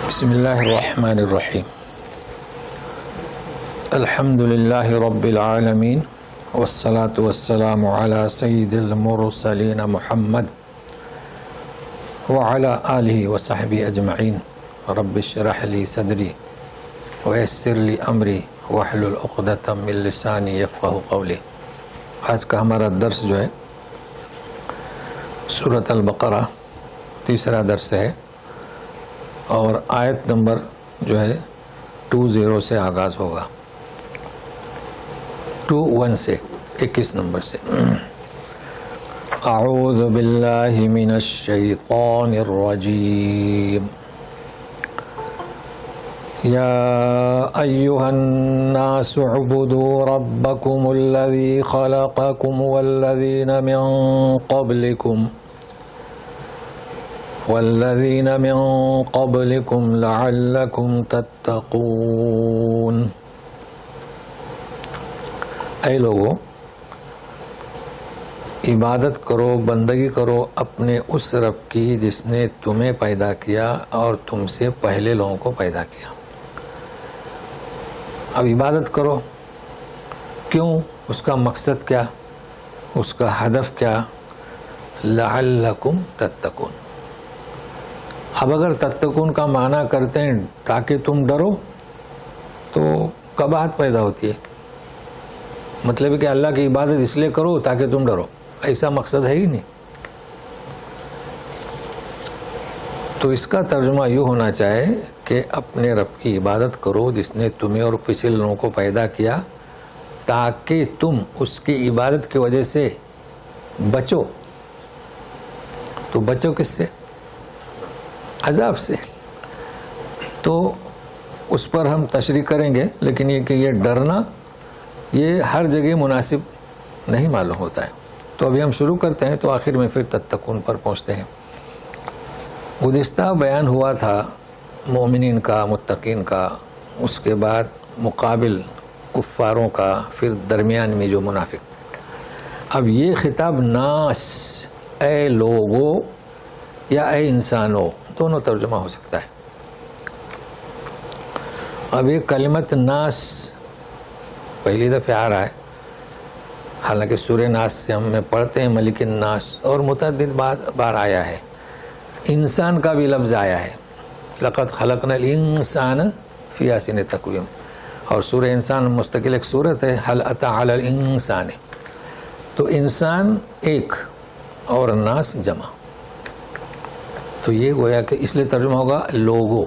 بسم اللہ الرحمن الرحیم الحمد للہ رب العالمین والصلاة والسلام علی سید المرسلین محمد وعلی آلہ وصحبہ اجمعین رب اشرح لی صدری ویسر لی امری واحلل عقدۃ من لسانی یفقہوا قولی۔ آج کا ہمارا درس جو ہے سورۃ البقرہ تیسرا درس ہے اور آیت نمبر جو ہے 20 سے آغاز ہوگا، 21 سے 21 نمبر سے۔ اعوذ باللہ من الشیطان الرجیم۔ یا ایہا الناس اعبدوا ربکم الذی خلقکم والذین من قبلکم لعلکم تتقون۔ اے لوگوں، عبادت کرو، بندگی کرو اپنے اس رب کی جس نے تمہیں پیدا کیا اور تم سے پہلے لوگوں کو پیدا کیا۔ اب عبادت کرو، کیوں؟ اس کا مقصد کیا، اس کا ہدف کیا؟ لعلکم تتقون۔ اب اگر تتقون کا معنی کرتے ہیں تاکہ تم ڈرو تو قباحت پیدا ہوتی ہے۔ مطلب ہے کہ اللہ کی عبادت اس لیے کرو تاکہ تم ڈرو، ایسا مقصد ہے ہی نہیں۔ تو اس کا ترجمہ یوں ہونا چاہے کہ اپنے رب کی عبادت کرو جس نے تمہیں اور پچھلے لوگوں کو پیدا کیا تاکہ تم اس کی عبادت کی وجہ سے بچو۔ تو بچو کس سے؟ عذاب سے۔ تو اس پر ہم تشریح کریں گے، لیکن یہ کہ یہ ڈرنا یہ ہر جگہ مناسب نہیں معلوم ہوتا ہے۔ تو ابھی ہم شروع کرتے ہیں تو آخر میں پھر تتقون پر پہنچتے ہیں۔ گزشتہ بیان ہوا تھا مومنین کا، متقین کا، اس کے بعد مقابل کفاروں کا، پھر درمیان میں جو منافق۔ اب یہ خطاب ناس، اے لوگو یا اے انسانو، دونوں ترجمہ ہو سکتا ہے۔ اب یہ کلمت ناس پہلی دفعہ آ رہا ہے، حالانکہ سورہ ناس سے ہم میں پڑھتے ہیں ملک الناس، اور متعدد بار آیا ہے۔ انسان کا بھی لفظ آیا ہے، لقد خلقنا الانسان فی احسن تقویم، اور سورہ انسان مستقل ایک سورت ہے، هل اتى علی الانسان۔ تو انسان ایک اور ناس جمع، تو یہ گویا کہ اس لیے ترجمہ ہوگا لوگوں۔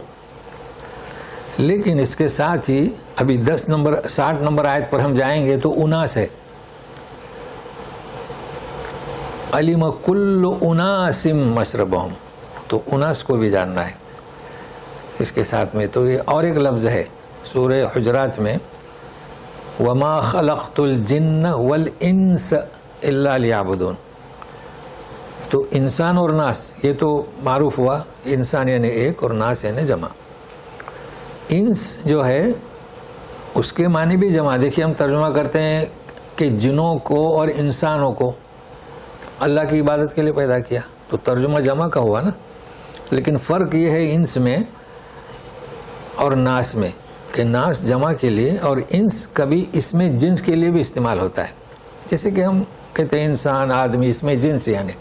لیکن اس کے ساتھ ہی ابھی 60 نمبر آیت پر ہم جائیں گے تو اناس ہے، علم کل اناس مشربہم، تو اناس کو بھی جاننا ہے اس کے ساتھ میں۔ تو یہ اور ایک لفظ ہے سورہ حجرات میں، وما خلقت الجن والانس الا لیعبدون۔ تو انسان اور ناس یہ تو معروف ہوا، انسان یعنی ایک اور ناس یعنی جمع۔ انس جو ہے اس کے معنی بھی جمع۔ دیکھیے ہم ترجمہ کرتے ہیں کہ جنوں کو اور انسانوں کو اللہ کی عبادت کے لیے پیدا کیا، تو ترجمہ جمع کا ہوا نا۔ لیکن فرق یہ ہے انس میں اور ناس میں کہ ناس جمع کے لیے اور انس کبھی اس میں جنس کے لیے بھی استعمال ہوتا ہے، جیسے کہ ہم کہتے ہیں انسان، آدمی، اس میں جنس یعنی،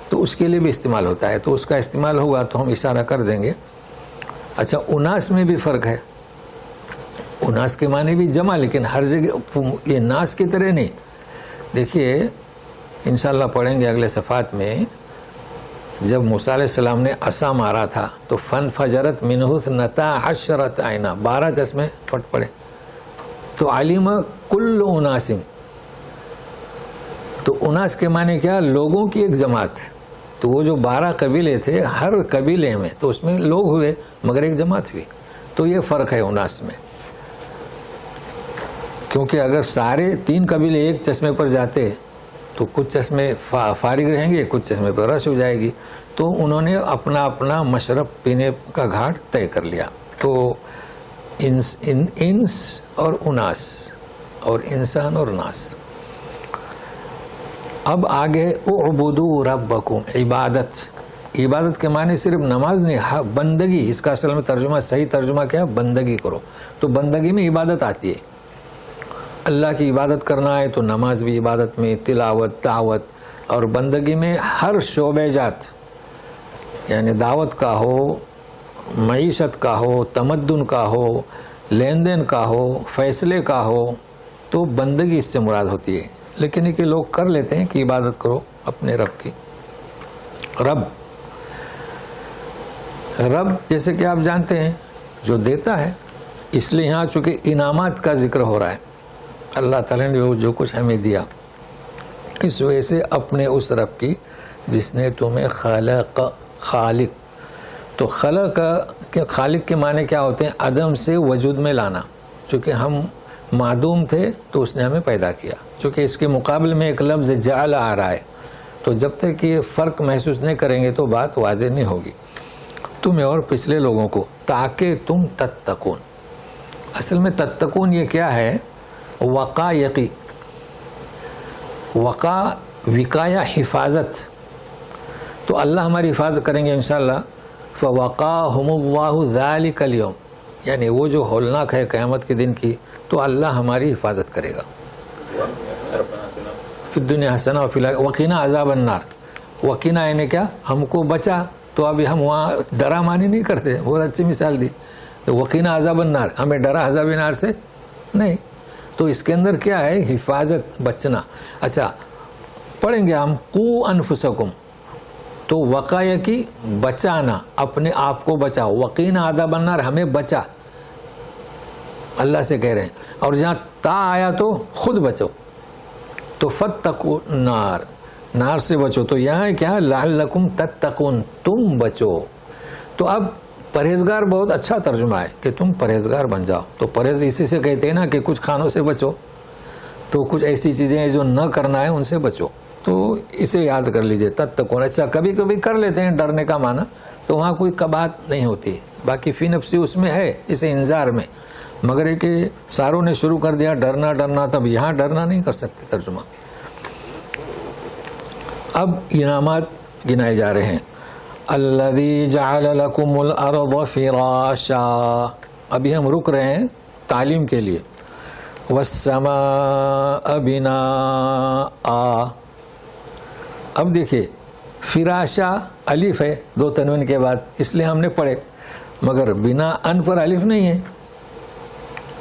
تو اس کے لیے بھی استعمال ہوتا ہے۔ تو اس کا استعمال ہوگا تو ہم اشارہ کر دیں گے۔ اچھا، اناس میں بھی فرق ہے، اناس کے معنی بھی جمع، لیکن ہر جگہ یہ ناس کی طرح نہیں۔ دیکھیے انشاءاللہ پڑھیں گے اگلے صفحات میں، جب موسیٰ علیہ السلام نے عصا مارا تھا تو فنفجرت منہ اثنتا عشرۃ عینا، 12 چشمے پھٹ پڑے۔ تو علم کل اناس، تو اناس کے معنی کیا؟ لوگوں کی ایک جماعت۔ تو وہ جو 12 قبیلے تھے، ہر قبیلے میں تو اس میں لوگ ہوئے مگر ایک جماعت ہوئی۔ تو یہ فرق ہے اناس میں، کیونکہ اگر سارے 3 قبیلے ایک چشمے پر جاتے تو کچھ چشمے فارغ رہیں گے، کچھ چشمے پر رش ہو جائے گی۔ تو انہوں نے اپنا اپنا مشرب پینے کا گھاٹ طے کر لیا۔ تو انس اور اناس، اور انسان اور ناس۔ اب آگے اعبدوا ربکم، عبادت عبادت کے معنی صرف نماز نہیں، بندگی، اس کا اصل میں ترجمہ، صحیح ترجمہ کیا؟ بندگی کرو. تو بندگی میں عبادت آتی ہے. اللہ کی عبادت کرنا ہے تو نماز بھی عبادت میں، تلاوت، دعوت، اور بندگی میں ہر شعبہ جات، یعنی دعوت کا ہو، معیشت کا ہو، تمدن کا ہو، لین دین کا ہو، فیصلے کا ہو، تو بندگی اس سے مراد ہوتی ہے. لیکن یہ کہ لوگ کر لیتے ہیں کہ عبادت کرو اپنے رب کی. رب جیسے کہ آپ جانتے ہیں جو دیتا ہے، اس لیے یہاں چونکہ انعامات کا ذکر ہو رہا ہے، اللہ تعالیٰ نے جو کچھ ہمیں دیا، اس وجہ سے اپنے اس رب کی جس نے تمہیں خالق. تو خالق کے معنی کیا ہوتے ہیں؟ عدم سے وجود میں لانا. چونکہ ہم معدوم تھے تو اس نے ہمیں پیدا کیا. چونکہ اس کے مقابل میں ایک لفظ جعل آ رہا ہے، تو جب تک یہ فرق محسوس نہیں کریں گے تو بات واضح نہیں ہوگی تمہیں اور پچھلے لوگوں کو، تاکہ تم تتقون. اصل میں تتقون یہ کیا ہے؟ وقایقی. وقایا حفاظت. تو اللہ ہماری حفاظت کریں گے انشاءاللہ. فوقاہم اللہ ذالک اليوم، یعنی وہ جو ہولناک ہے قیامت کے دن کی، تو اللہ ہماری حفاظت کرے گا. فی الدنیا حسنہ وفی الآخرہ وقنا عذاب النار. وقنا یعنی کیا؟ ہم کو بچا. تو ابھی ہم وہاں ڈرا مانی نہیں کرتے، بہت اچھی مثال دی. وقنا عذاب النار، ہمیں ڈرا عذاب نار سے نہیں. تو اس کے اندر کیا ہے؟ حفاظت، بچنا. اچھا پڑھیں گے ہم، قو انفسکم، تو وقایہ کی بچانا، اپنے آپ کو بچاؤ. وقینا عذاب النار، ہمیں بچا، اللہ سے کہہ رہے ہیں. اور جہاں تا آیا تو خود بچو. تو فتقوا النار، نار سے بچو. تو یہاں کیا؟ لعلکم تتقون، تم بچو. تو اب پرہیزگار بہت اچھا ترجمہ ہے کہ تم پرہیزگار بن جاؤ. تو پرہیز اسی سے کہتے ہیں نا کہ کچھ کھانوں سے بچو، تو کچھ ایسی چیزیں ہیں جو نہ کرنا ہے ان سے بچو. تو اسے یاد کر لیجئے، تتقون. اچھا کبھی کبھی کر لیتے ہیں ڈرنے کا معنی، تو وہاں کوئی کبات نہیں ہوتی. باقی فی نفسی اس میں ہے، اسے انذار میں. مگر یہ کہ ساروں نے شروع کر دیا ڈرنا، تب یہاں ڈرنا نہیں کر سکتے ترجمہ. اب انعامات گنائے جا رہے ہیں. الذی جعل لکم الارض فراشا، ابھی ہم رک رہے ہیں تعلیم کے لیے. والسماء بناء. اب دیکھیے فراشا الف ہے دو تنوین کے بعد، اس لیے ہم نے پڑھے، مگر بنا ان پر الف نہیں ہے.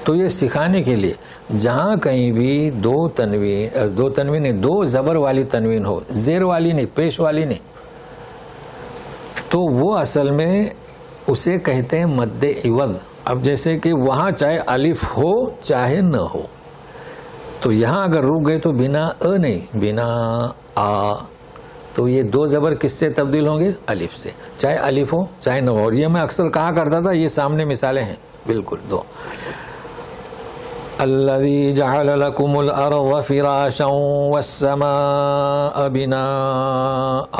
تو یہ سکھانے کے لیے جہاں کہیں بھی دو زبر والی تنوین ہو، زیر والی نہیں، پیش والی نہیں، تو وہ اصل میں اسے کہتے ہیں مد عوض. اب جیسے کہ وہاں چاہے الف ہو چاہے نہ ہو، تو یہاں اگر رک گئے تو بنا نہیں، بنا آ. تو یہ دو زبر کس سے تبدیل ہوں گے؟ الف سے، چاہے الف ہو چاہے نہ ہو. اور یہ میں اکثر کہا کرتا تھا، یہ سامنے مثالیں ہیں بالکل دو. الذي جعل لكم الأرض فراشا والسماء بناء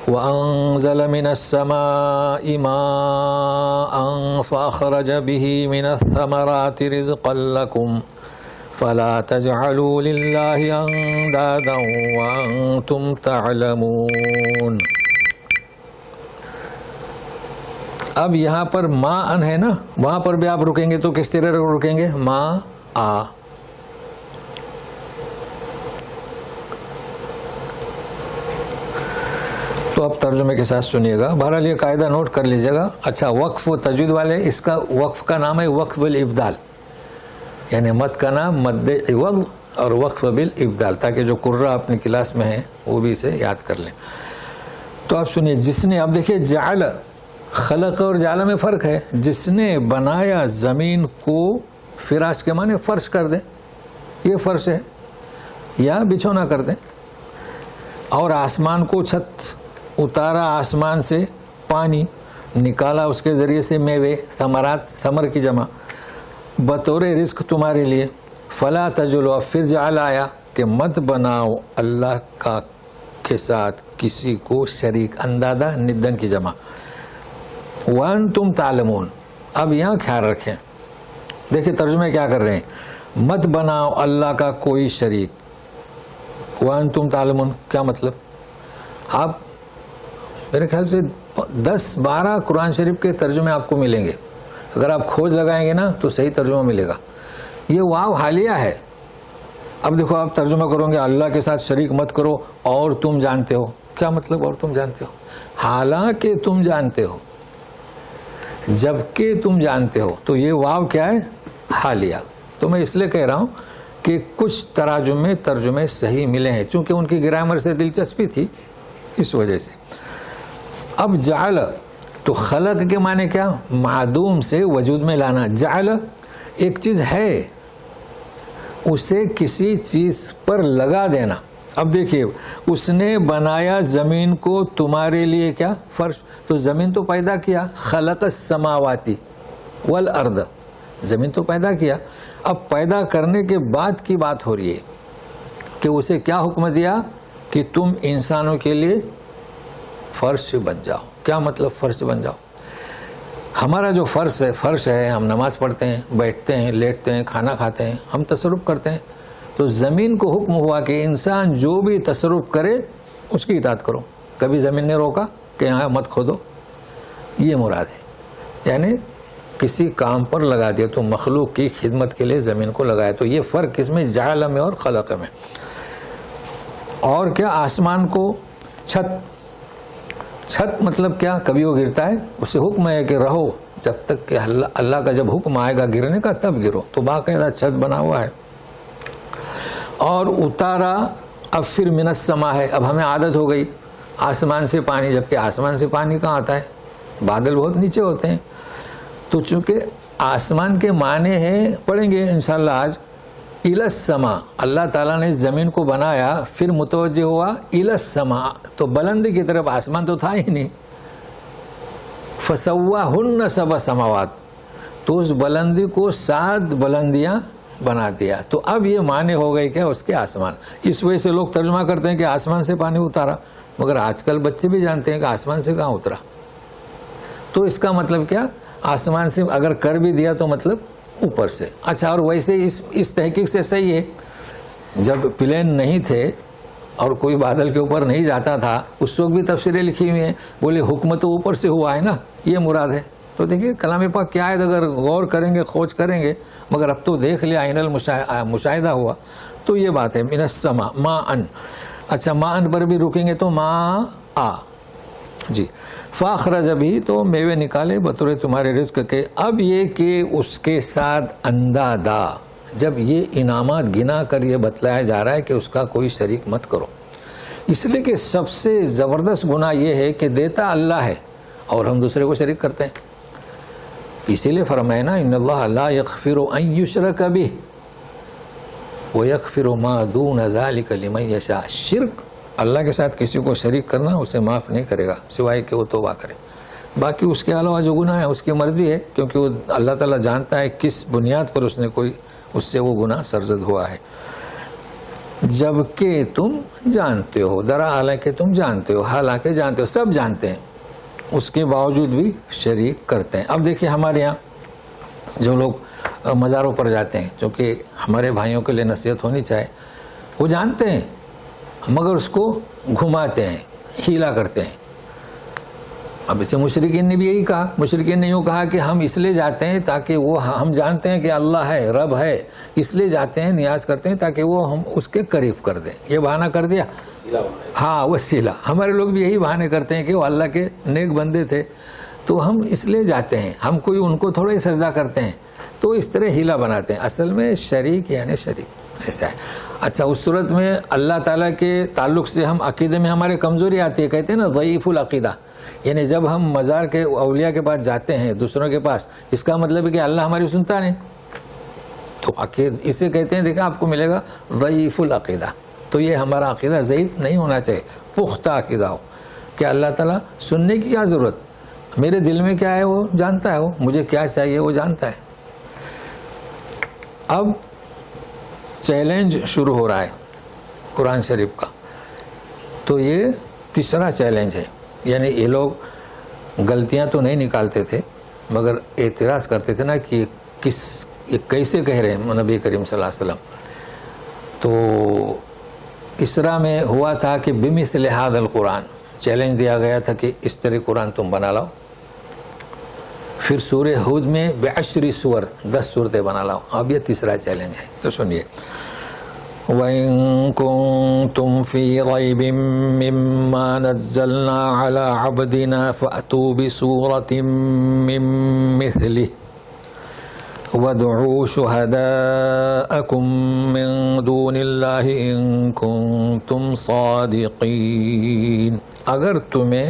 وأنزل من السماء ماء فأخرج به من الثمرات رزقا لكم فلا تجعلوا لله أندادا وأنتم تعلمون. اب یہاں پر ما ان ہے نا، وہاں پر بھی آپ رکیں گے تو کس طرح رکیں گے؟ ما آ. تو اب ترجمے کے ساتھ سنیے گا. بہرحال یہ قاعدہ نوٹ کر لیجیے گا. اچھا وقف و تجوید والے، اس کا وقف کا نام ہے وقف بالابدال، یعنی مد کا نام مد عوض اور وقف بالابدال، تاکہ جو قرہ اپنی کلاس میں ہیں وہ بھی اسے یاد کر لیں. تو آپ سنیے، جس نے، اب دیکھیے جعل، خلق اور جعل میں فرق ہے. جس نے بنایا زمین کو، فراش کے معنی فرش کر دیں، یہ فرش ہے، یا بچھونا کر دیں. اور آسمان کو چھت، اتارا آسمان سے پانی، نکالا اس کے ذریعے سے میوے، ثمرات، ثمر کی جمع، بطور رزق تمہارے لیے. فلا تجلو، پھر جعل آیا کہ مت بناؤ اللہ کا کے ساتھ کسی کو شریک، اندادہ ندن کی جمع. وَأَنْتُمْ تَعْلَمُونَ. اب یہاں خیال رکھیں، دیکھیں ترجمے کیا کر رہے ہیں. مت بناؤ اللہ کا کوئی شریک. وَأَنْتُمْ تَعْلَمُونَ کیا مطلب؟ آپ میرے خیال سے 10-12 قرآن شریف کے ترجمے آپ کو ملیں گے. اگر آپ کھوج لگائیں گے نا تو صحیح ترجمہ ملے گا. یہ واو حالیہ ہے. اب دیکھو آپ ترجمہ کرو گے اللہ کے ساتھ شریک مت کرو اور تم جانتے ہو. کیا مطلب اور تم جانتے ہو؟ حالانکہ تم جانتے ہو، جبکہ تم جانتے ہو. تو یہ واو کیا ہے؟ حالیہ. تو میں اس لیے کہہ رہا ہوں کہ کچھ ترجمے صحیح ملے ہیں چونکہ ان کی گرامر سے دلچسپی تھی، اس وجہ سے. اب جعل تو خلق کے معنی کیا؟ معدوم سے وجود میں لانا. جعل ایک چیز ہے، اسے کسی چیز پر لگا دینا. اب دیکھیے اس نے بنایا زمین کو تمہارے لیے کیا؟ فرش. تو زمین تو پیدا کیا، خلق السماواتی والارض، زمین تو پیدا کیا. اب پیدا کرنے کے بعد کی بات ہو رہی ہے کہ اسے کیا حکم دیا کہ تم انسانوں کے لیے فرش بن جاؤ. کیا مطلب فرش بن جاؤ؟ ہمارا جو فرش ہے، ہم نماز پڑھتے ہیں، بیٹھتے ہیں، لیٹتے ہیں، کھانا کھاتے ہیں، ہم تصرف کرتے ہیں. تو زمین کو حکم ہوا کہ انسان جو بھی تصرف کرے اس کی اطاعت کرو. کبھی زمین نے روکا کہ یہاں مت کھودو. یہ مراد ہے، یعنی کسی کام پر لگا دیا. تو مخلوق کی خدمت کے لیے زمین کو لگایا. تو یہ فرق اس میں جعل میں اور خلق میں. اور کیا؟ آسمان کو چھت مطلب کیا؟ کبھی وہ گرتا ہے، اسے حکم ہے کہ رہو جب تک کہ اللہ کا جب حکم آئے گا گرنے کا تب گرو. تو باقاعدہ چھت بنا ہوا ہے. اور اتارا اب پھر من السما ہے. اب ہمیں عادت ہو گئی آسمان سے پانی، جبکہ آسمان سے پانی کہاں آتا ہے؟ بادل بہت نیچے ہوتے ہیں. تو چونکہ آسمان کے معنی ہیں، پڑھیں گے انشاءاللہ آج. الی السما، اللہ تعالیٰ نے اس زمین کو بنایا، پھر متوجہ ہوا الی السما، تو بلندی کی طرف. آسمان تو تھا ہی نہیں. فسواہن سبع سماوات، تو اس بلندی کو 7 بلندیاں بنا دیا. تو اب یہ معنی ہو گئی کہ اس کے آسمان. اس وجہ سے لوگ ترجمہ کرتے ہیں کہ آسمان سے پانی اتارا، مگر آج کل بچے بھی جانتے ہیں کہ آسمان سے کہاں اترا. تو اس کا مطلب کیا؟ آسمان سے اگر کر بھی دیا تو مطلب اوپر سے. اچھا، اور ویسے اس تحقیق سے صحیح ہے، جب پلین نہیں تھے اور کوئی بادل کے اوپر نہیں جاتا تھا، اس وقت بھی تفسیریں لکھی ہوئی ہیں، بولے حکم تو اوپر سے ہوا ہے نا، یہ مراد ہے. تو دیکھیے کلام پاک کیا ہے، اگر غور کریں گے، کھوج کریں گے، مگر اب تو دیکھ لیا، عین المشاہدہ ہوا. تو یہ بات ہے من السما ما ان. اچھا، ما ان پر بھی رکیں گے تو ما آ جی. فاخرج بھی تو میوے نکالے بطور تمہارے رزق کے. اب یہ کہ اس کے ساتھ اندادا، جب یہ انعامات گنا کر یہ بتلایا جا رہا ہے کہ اس کا کوئی شریک مت کرو، اس لیے کہ سب سے زبردست گناہ یہ ہے کہ دیتا اللہ ہے اور ہم دوسرے کو شریک کرتے ہیں. اسی لیے فرمایا نا ان اللہ لا یغفر ان یشرک بہ ویغفر ما دون ذلک لمن یشاء. شرک، اللہ کے ساتھ کسی کو شریک کرنا، اسے معاف نہیں کرے گا سوائے کہ وہ توبہ کرے. باقی اس کے علاوہ جو گناہ ہے اس کی مرضی ہے، کیونکہ وہ اللہ تعالیٰ جانتا ہے کس بنیاد پر اس سے وہ گناہ سرزد ہوا ہے. جبکہ تم جانتے ہو، درا حالانکہ تم جانتے ہو، حالانکہ جانتے ہو، سب جانتے ہیں، اس کے باوجود بھی شریک کرتے ہیں. اب دیکھیے ہمارے یہاں جو لوگ مزاروں پر جاتے ہیں، چونکہ ہمارے بھائیوں کے لیے نصیحت ہونی چاہیے، وہ جانتے ہیں مگر اس کو گھماتے ہیں، ہیلا کرتے ہیں. اب اسے مشرکین نے بھی یہی کہا. مشرکین نے یوں کہا کہ ہم اس لیے جاتے ہیں تاکہ وہ، ہم جانتے ہیں کہ اللہ ہے، رب ہے، اس لیے جاتے ہیں، نیاز کرتے ہیں تاکہ وہ ہم اس کے قریب کر دیں. یہ بہانہ کر دیا، ہاں وسیلہ. ہمارے لوگ بھی یہی بہانے کرتے ہیں کہ وہ اللہ کے نیک بندے تھے تو ہم اس لیے جاتے ہیں، ہم کوئی ان کو تھوڑا ہی سجدہ کرتے ہیں. تو اس طرح ہیلا بناتے ہیں. اصل میں شریک یعنی شریک ایسا ہے. اچھا، اس صورت میں اللہ تعالیٰ کے تعلق سے ہم عقیدے میں ہمارے کمزوری آتی ہے. کہتے ہیں نا ضعیف العقیدہ، یعنی جب ہم مزار کے اولیاء کے پاس جاتے ہیں، دوسروں کے پاس، اس کا مطلب ہے کہ اللہ ہماری سنتا نہیں. تو اسے کہتے ہیں، دیکھیں آپ کو ملے گا ضعیف العقیدہ. تو یہ ہمارا عقیدہ ضعیف نہیں ہونا چاہیے، پختہ عقیدہ ہو کہ اللہ تعالیٰ سننے کی کیا ضرورت، میرے دل میں کیا ہے وہ جانتا ہے، وہ مجھے کیا چاہیے وہ جانتا ہے. اب چیلنج شروع ہو رہا ہے قرآن شریف کا. تو یہ تیسرا چیلنج ہے. یعنی یہ لوگ غلطیاں تو نہیں نکالتے تھے مگر اعتراض کرتے تھے نا کہ یہ کیسے کہہ رہے ہیں نبی کریم صلی اللہ علیہ وسلم. تو اسرا میں ہوا تھا کہ بمثل ھذا القرآن، چیلنج دیا گیا تھا کہ اس طرح قرآن تم بنا لاؤ. پھر سورہ ہود میں بعشر سور 10 صورتیں بنا لاؤ. اب یہ تیسرا چیلنج ہے. تو سنیے وَإِن كُنتُمْ فِي رَيْبٍ مِّمَّا نَزَّلْنَا عَلَىٰ عَبْدِنَا فَأْتُوا بِسُورَةٍ مِّن مِّثْلِهِ وَادْعُوا شُهَدَاءَكُم مِّن دُونِ اللَّهِ إِن كُنتُمْ صَادِقِينَ. اگر تمہیں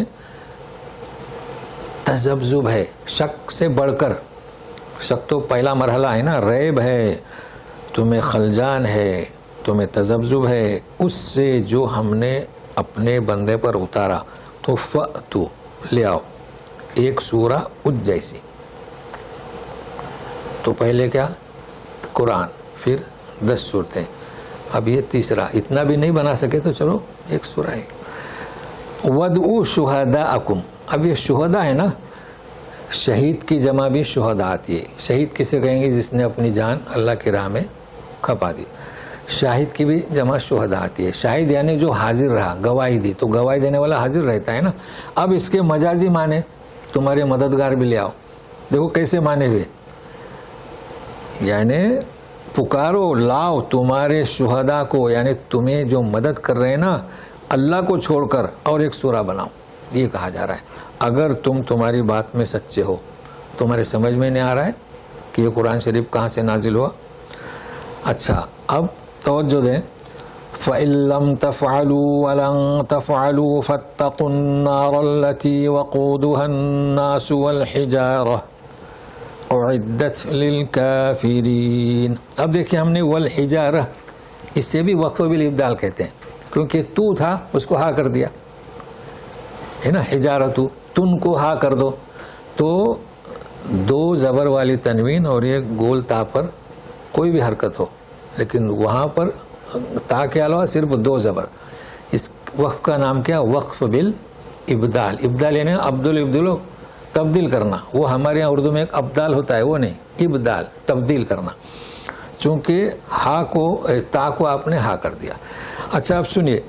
تذبذب ہے، شک سے بڑھ کر، شک تو پہلا مرحلہ ہے نا، ریب ہے، تمہیں خلجان ہے، تمہیں تذبذب ہے اس سے جو ہم نے اپنے بندے پر اتارا، تو فَأْتُوا لے آؤ ایک سورہ اس جیسی. تو پہلے کیا؟ قرآن، پھر 10 صورتیں، اب یہ تیسرا. اتنا بھی نہیں بنا سکے تو چلو ایک سورہ ہے. وَادْعُوا شُهَدَاءَكُمْ. اب یہ شہداء ہے نا، شہید کی جمع بھی شہداء آتی ہے. شہید کسے کہیں گے؟ جس نے اپنی جان اللہ کی راہ میں کھپا دی. شاہد کی بھی جمع شہداء آتی ہے. شاہد یعنی جو حاضر رہا، گواہی دی، تو گواہی دینے والا حاضر رہتا ہے نا. اب اس کے مجازی معنی تمہارے مددگار بھی لے آؤ. دیکھو کیسے معنی ہوئے، یعنی پکارو، لاؤ تمہارے شہداء کو، یعنی تمہیں جو مدد کر رہے ہیں نا اللہ کو چھوڑ کر، اور ایک سورہ بناؤ. یہ کہا جا رہا ہے اگر تمہاری بات میں سچے ہو. تمہارے سمجھ میں نہیں آ رہا ہے کہ یہ قرآن شریف کہاں سے نازل ہوا؟ اچھا اب توجہ دیں. فَإِن لَّمْ تَفْعَلُوا وَلَن تَفْعَلُوا فَاتَّقُوا النَّارَ الَّتِي وَقُودُهَا النَّاسُ وَالْحِجَارَةُ أُعِدَّتْ لِلْكَافِرِينَ. اب دیکھیں ہم نے والحجارہ، اس سے بھی وقف بالابدال کہتے ہیں، کیونکہ تو تھا اس کو ہا کر دیا ہے نا. حجارتو، تن کو ہا کر دو، تو 2 زبر والی تنوین اور یہ گول تا پر کوئی بھی حرکت ہو، لیکن وہاں پر تا کے علاوہ صرف 2 زبر. اس وقف کا نام کیا؟ وقف بالابدال. ابدال یعنی عبدال ابدلو، تبدیل کرنا. وہ ہمارے یہاں اردو میں ایک ابدال ہوتا ہے، وہ نہیں، ابدال تبدیل کرنا، چونکہ ہا کو، تا کو آپ نے ہا کر دیا. اچھا اب سنیے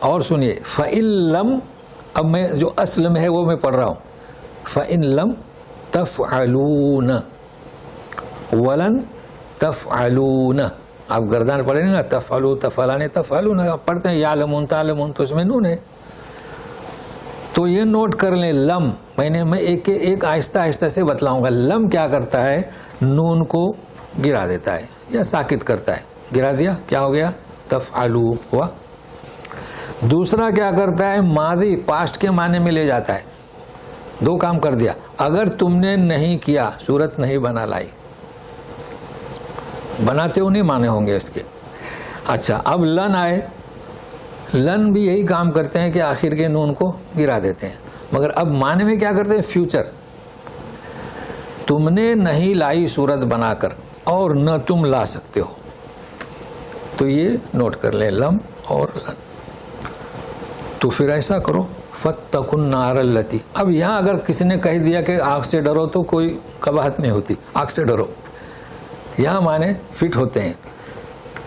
اور سنیے. فَإِن لَّمْ، اب میں جو اصل میں ہے وہ میں پڑھ رہا ہوں. فَإِن لَّمْ تَفْعَلُونَ وَلَن تَفْعَلُونَ. آپ گردان پڑھیں گے نا، تفعلو تفعلان تفعلون، آپ پڑھتے ہیں یعلمون تعلمون، تو اس میں نون ہے. تو یہ نوٹ کر لیں. لم میں ایک آہستہ آہستہ سے بتلاؤں گا. لم کیا کرتا ہے؟ نون کو گرا دیتا ہے یا ساکت کرتا ہے. گرا دیا، کیا ہو گیا؟ تفعلو ہوا. دوسرا کیا کرتا ہے؟ ماضی پاسٹ کے معنی میں لے جاتا ہے. 2 کام کر دیا. اگر تم نے نہیں کیا، صورت نہیں بنا لائی، بناتے ہو نہیں معنی ہوں گے اس کے. اچھا اب لن آئے، لن بھی یہی کام کرتے ہیں کہ آخر کے نون کو گرا دیتے ہیں، مگر اب معنی میں کیا کرتے ہیں؟ فیوچر. تم نے نہیں لائی صورت بنا کر، اور نہ تم لا سکتے ہو. تو یہ نوٹ کر لیں، لم اور لن. تو پھر ایسا کرو، فَاتَّقُوا النَّارَ الَّتِي. اب یہاں اگر کسی نے کہہ دیا کہ آگ سے ڈرو تو کوئی قباحت نہیں ہوتی، آگ سے ڈرو. یہاں معنی فٹ ہوتے ہیں،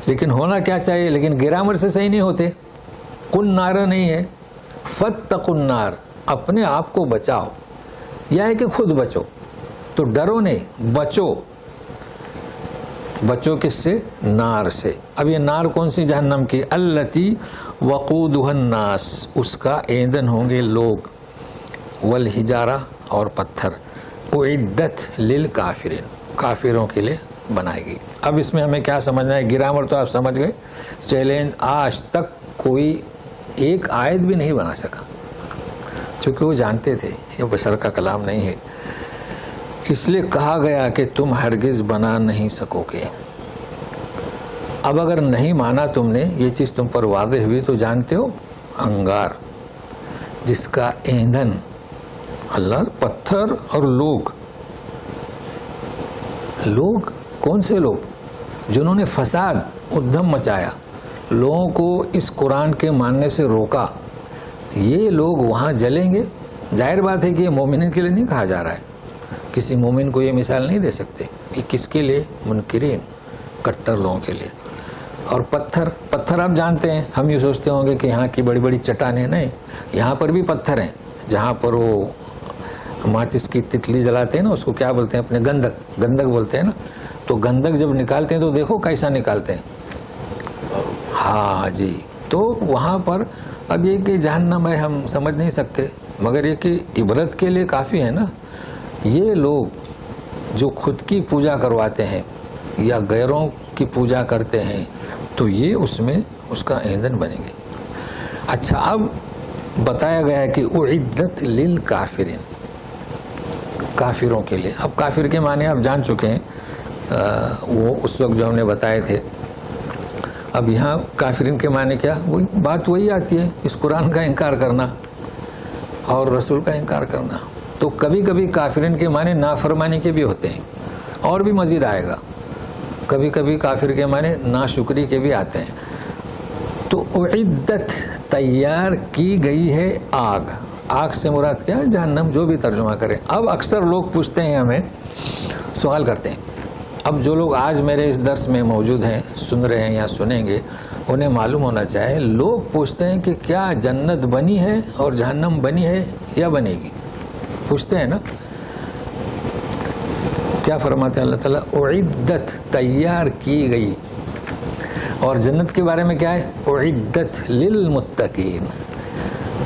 لیکن ہونا کیا چاہیے؟ لیکن گرامر سے صحیح نہیں ہوتے. کن نار نہیں ہے، فَاتَّقُوا النَّارَ، اپنے آپ کو بچاؤ، یا ہے کہ خود بچو. تو ڈرو نہیں، بچو. بچو کس سے؟ نار سے. اب یہ نار کون سی؟ جہنم کی. التی وقودها الناس، اس کا ایندھن ہوں گے لوگ. والحجارہ، اور پتھر. اعدت للکافرین، کافروں کے لیے بنائے گی. اب اس میں ہمیں کیا سمجھنا ہے؟ گرامر تو آپ سمجھ گئے. چیلنج آج تک کوئی ایک آیت بھی نہیں بنا سکا، چونکہ وہ جانتے تھے یہ بشر کا کلام نہیں ہے. اس لیے کہا گیا کہ تم ہرگز بنا نہیں سکو گے. اب اگر نہیں مانا تم نے، یہ چیز تم پر واضح ہوئی، تو جانتے ہو انگار جس کا ایندھن اللہ، پتھر اور لوگ. لوگ کون سے لوگ؟ جنہوں نے فساد ادھم مچایا، لوگوں کو اس قرآن کے ماننے سے روکا. یہ لوگ وہاں جلیں گے. ظاہر بات ہے کہ یہ مومنین کے لیے نہیں کہا جا رہا ہے. کسی مومن کو یہ مثال نہیں دے سکتے. یہ کس کے لیے؟ منکرین، کٹر لوگوں کے لیے. اور پتھر آپ جانتے ہیں، ہم یہ سوچتے ہوں گے کہ یہاں کی بڑی بڑی چٹانیں، نہیں، یہاں پر بھی پتھر ہیں جہاں پر وہ ماچس کی تتلی جلاتے ہیں نا، اس کو کیا بولتے ہیں اپنے، گندک بولتے ہیں نا، تو گندک جب نکالتے ہیں تو دیکھو کیسا نکالتے ہیں، ہاں جی. تو وہاں پر اب یہ کہ جہنم ہے ہم سمجھ نہیں سکتے، مگر یہ کہ عبرت کے لیے کافی ہے نا. یہ لوگ جو خود کی پوجا کرواتے ہیں یا غیروں کی پوجا کرتے ہیں تو یہ اس میں اس کا ایندھن بنیں گے. اچھا، اب بتایا گیا ہے کہ اعدت للکافرین، کافروں کے لیے. اب کافر کے معنی آپ جان چکے ہیں، وہ اس وقت جو ہم نے بتائے تھے. اب یہاں کافرین کے معنی کیا، بات وہی آتی ہے، اس قرآن کا انکار کرنا اور رسول کا انکار کرنا. تو کبھی کبھی کافرین کے معنی نافرمانی کے بھی ہوتے ہیں، اور بھی مزید آئے گا. کبھی کبھی کافر کے معنی ناشکری کے بھی آتے ہیں. تو اعدت، تیار کی گئی ہے آگ سے مراد کیا ہے، جہنم، جو بھی ترجمہ کرے. اب اکثر لوگ پوچھتے ہیں، ہمیں سوال کرتے ہیں. اب جو لوگ آج میرے اس درس میں موجود ہیں، سن رہے ہیں یا سنیں گے، انہیں معلوم ہونا چاہے. لوگ پوچھتے ہیں کہ کیا جنت بنی ہے اور جہنم بنی ہے یا بنے گی، پوچھتے ہیں نا. کیا فرماتے ہیں اللہ تعالیٰ، اعدت، تیار کی گئی. اور جنت کے بارے میں کیا ہے، اعدت للمتقین.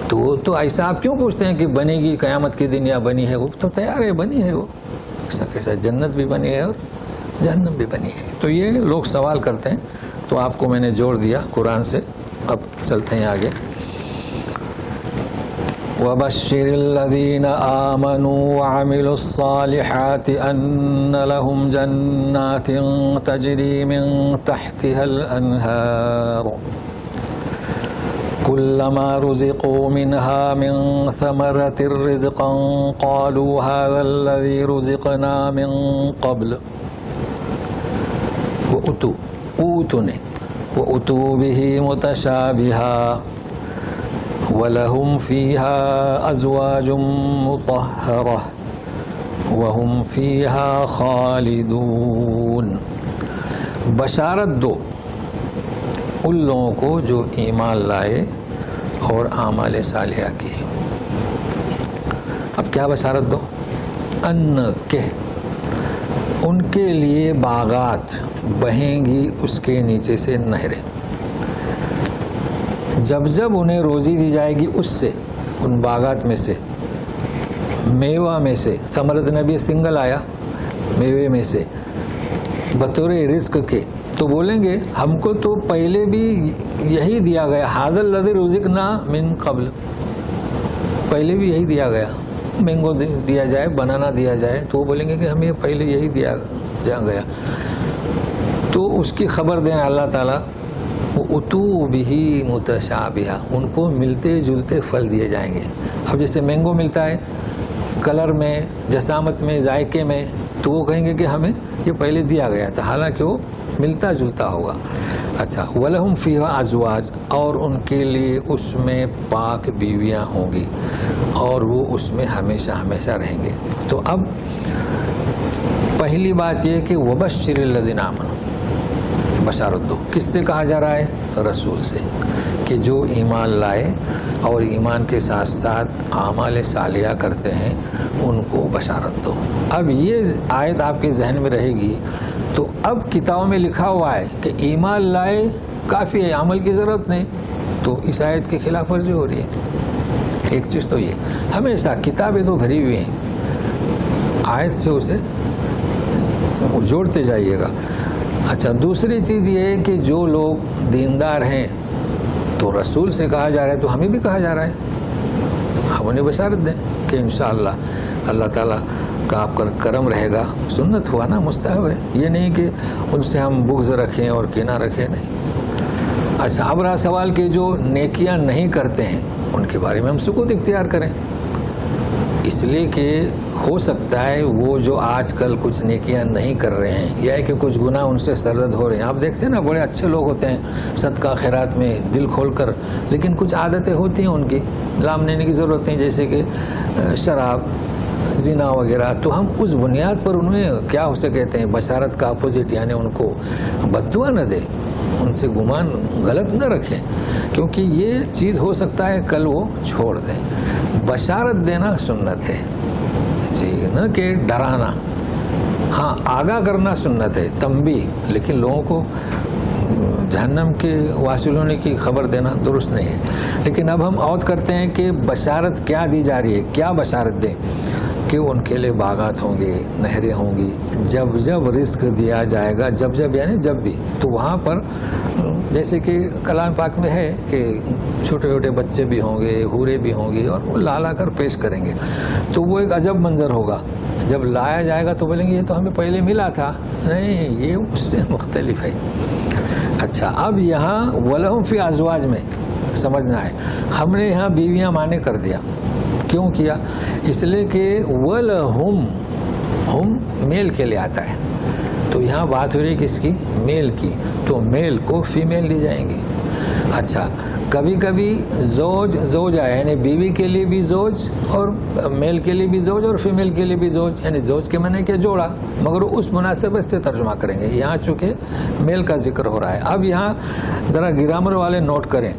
تو ایسا آپ کیوں پوچھتے ہیں کہ بنے گی قیامت کے دن یا بنی ہے؟ وہ تو تیار ہے، بنی ہے. وہ ایسا کیسا، جنت بھی بنی ہے اور جہنم بھی بنی ہے. تو یہ لوگ سوال کرتے ہیں، تو آپ کو میں نے جوڑ دیا قرآن سے. اب چلتے ہیں آگے. وَبَشِّرِ الَّذِينَ آمَنُوا وَعَمِلُوا الصَّالِحَاتِ أَنَّ لَهُمْ جَنَّاتٍ تَجْرِي مِن تَحْتِهَا الْأَنْهَارُ كُلَّمَا رُزِقُوا مِنْهَا مِن ثَمَرَةٍ رِزْقًا قَالُوا هَذَا الَّذِي رُزِقْنَا مِن قَبْلُ وَأُتُوا بِهِ مُتَشَابِهًا وَلَهُمْ فِيهَا أَزْوَاجٌ مُطَهَّرَةٌ وَهُمْ فِيهَا خَالِدُونَ. بشارت دو ان لوگوں کو جو ایمان لائے اور اعمال صالحہ کیے. اب کیا بشارت دو، ان کہ ان کے لیے باغات بہیں گی اس کے نیچے سے نہریں. جب جب انہیں روزی دی جائے گی اس سے، ان باغات میں سے، میوہ میں سے. ثمرت نبی سنگل آیا، میوے میں سے، بطور رزق کے. تو بولیں گے ہم کو تو پہلے بھی یہی دیا گیا، ھذا الذی رزقنا من قبل، پہلے بھی یہی دیا گیا. مینگو دیا جائے، بنانا دیا جائے، تو وہ بولیں گے کہ ہمیں پہلے یہی دیا گیا. تو اس کی خبر دینا اللہ تعالیٰ، وَأُتُوا بِهِ مُتَشَابِهًا، ان کو ملتے جلتے پھل دیے جائیں گے. اب جیسے مینگو ملتا ہے کلر میں، جسامت میں، ذائقے میں، تو وہ کہیں گے کہ ہمیں یہ پہلے دیا گیا تھا، حالانکہ وہ ملتا جلتا ہوگا. اچھا، وَلَهُمْ فِيهَا أَزْوَاجٌ، اور ان کے لیے اس میں پاک بیویاں ہوں گی اور وہ اس میں ہمیشہ ہمیشہ رہیں گے. تو اب پہلی بات یہ کہ وَبَشِّرِ الَّذِينَ آمَنُوا، بشارت دو. کس سے کہا جا رہا ہے؟ رسول سے، کہ جو ایمان لائے اور ایمان کے ساتھ ساتھ اعمال صالحہ کرتے ہیں ان کو بشارت دو. اب یہ آیت آپ کے ذہن میں رہے گی. تو اب کتابوں میں لکھا ہوا ہے کہ ایمان لائے کافی ہے، عمل کی ضرورت نہیں، تو اس آیت کی خلاف ورزی ہو رہی ہے. ایک چیز تو یہ، ہمیشہ کتابیں تو بھری ہوئی ہیں، آیت سے اسے جوڑتے جائیے گا. اچھا، دوسری چیز یہ ہے کہ جو لوگ دیندار ہیں تو رسول سے کہا جا رہا ہے تو ہمیں بھی کہا جا رہا ہے، ہم انہیں بشارت دیں کہ انشاءاللہ اللہ تعالیٰ کا آپ کا کرم رہے گا. سنت ہوا نا، مستحب ہے، یہ نہیں کہ ان سے ہم بغض رکھیں اور کینہ رکھیں، نہیں. اچھا، اب رہا سوال کہ جو نیکیاں نہیں کرتے ہیں ان کے بارے میں ہم سکوت اختیار کریں، اس لیے کہ ہو سکتا ہے وہ جو آج کل کچھ نیکیاں نہیں کر رہے ہیں یا کہ کچھ گناہ ان سے سرزد ہو رہے ہیں. آپ دیکھتے ہیں نا، بڑے اچھے لوگ ہوتے ہیں صدقہ خیرات میں دل کھول کر، لیکن کچھ عادتیں ہوتی ہیں ان کی لام لینے کی ضرورت نہیں، جیسے کہ شراب، زنا وغیرہ، تو ہم اس بنیاد پر انہیں کیا اسے کہتے ہیں بشارت کا اپوزٹ، یعنی ان کو بد دعا نہ دے، ان سے گمان غلط نہ رکھیں، کیونکہ یہ چیز ہو سکتا ہے کل وہ چھوڑ دیں۔ بشارت دینا سنت ہے جی، نہ کہ ڈرانا۔ ہاں آگاہ کرنا سنت ہے، تنبیہ، لیکن لوگوں کو جہنم کے واصل ہونے کی خبر دینا درست نہیں ہے۔ لیکن اب ہم عود کرتے ہیں کہ بشارت کیا دی جا رہی ہے، کیا بشارت دیں کہ ان کے لیے باغات ہوں گے، نہریں ہوں گی، جب جب رزق دیا جائے گا، جب جب یعنی جب بھی، تو وہاں پر جیسے کہ کلام پاک میں ہے کہ چھوٹے چھوٹے بچے بھی ہوں گے، حوریں بھی ہوں گی، اور وہ لا لا کر پیش کریں گے، تو وہ ایک عجب منظر ہوگا۔ جب لایا جائے گا تو بولیں گے یہ تو ہمیں پہلے ملا تھا، نہیں یہ اس سے مختلف ہے۔ اچھا، اب یہاں وَلَهُمْ فِي أَزْوَاجٍ میں سمجھنا ہے، ہم نے یہاں بیویاں معنی کر دیا، کیوں کیا؟ اس لیے کہ وَلَهُمْ، ہم میل کے لیے آتا ہے، تو یہاں بات ہو رہی کس کی؟ میل کی، تو میل کو فیمیل دی جائیں گی۔ اچھا، کبھی کبھی زوج زوجہ یعنی بیوی کے لیے بھی زوج، اور میل کے لیے بھی زوج، اور فیمیل کے لیے بھی زوج، یعنی زوج کے معنی کیا؟ جوڑا، مگر اس مناسبت سے ترجمہ کریں گے، یہاں چونکہ میل کا ذکر ہو رہا ہے۔ اب یہاں ذرا گرامر والے نوٹ کریں،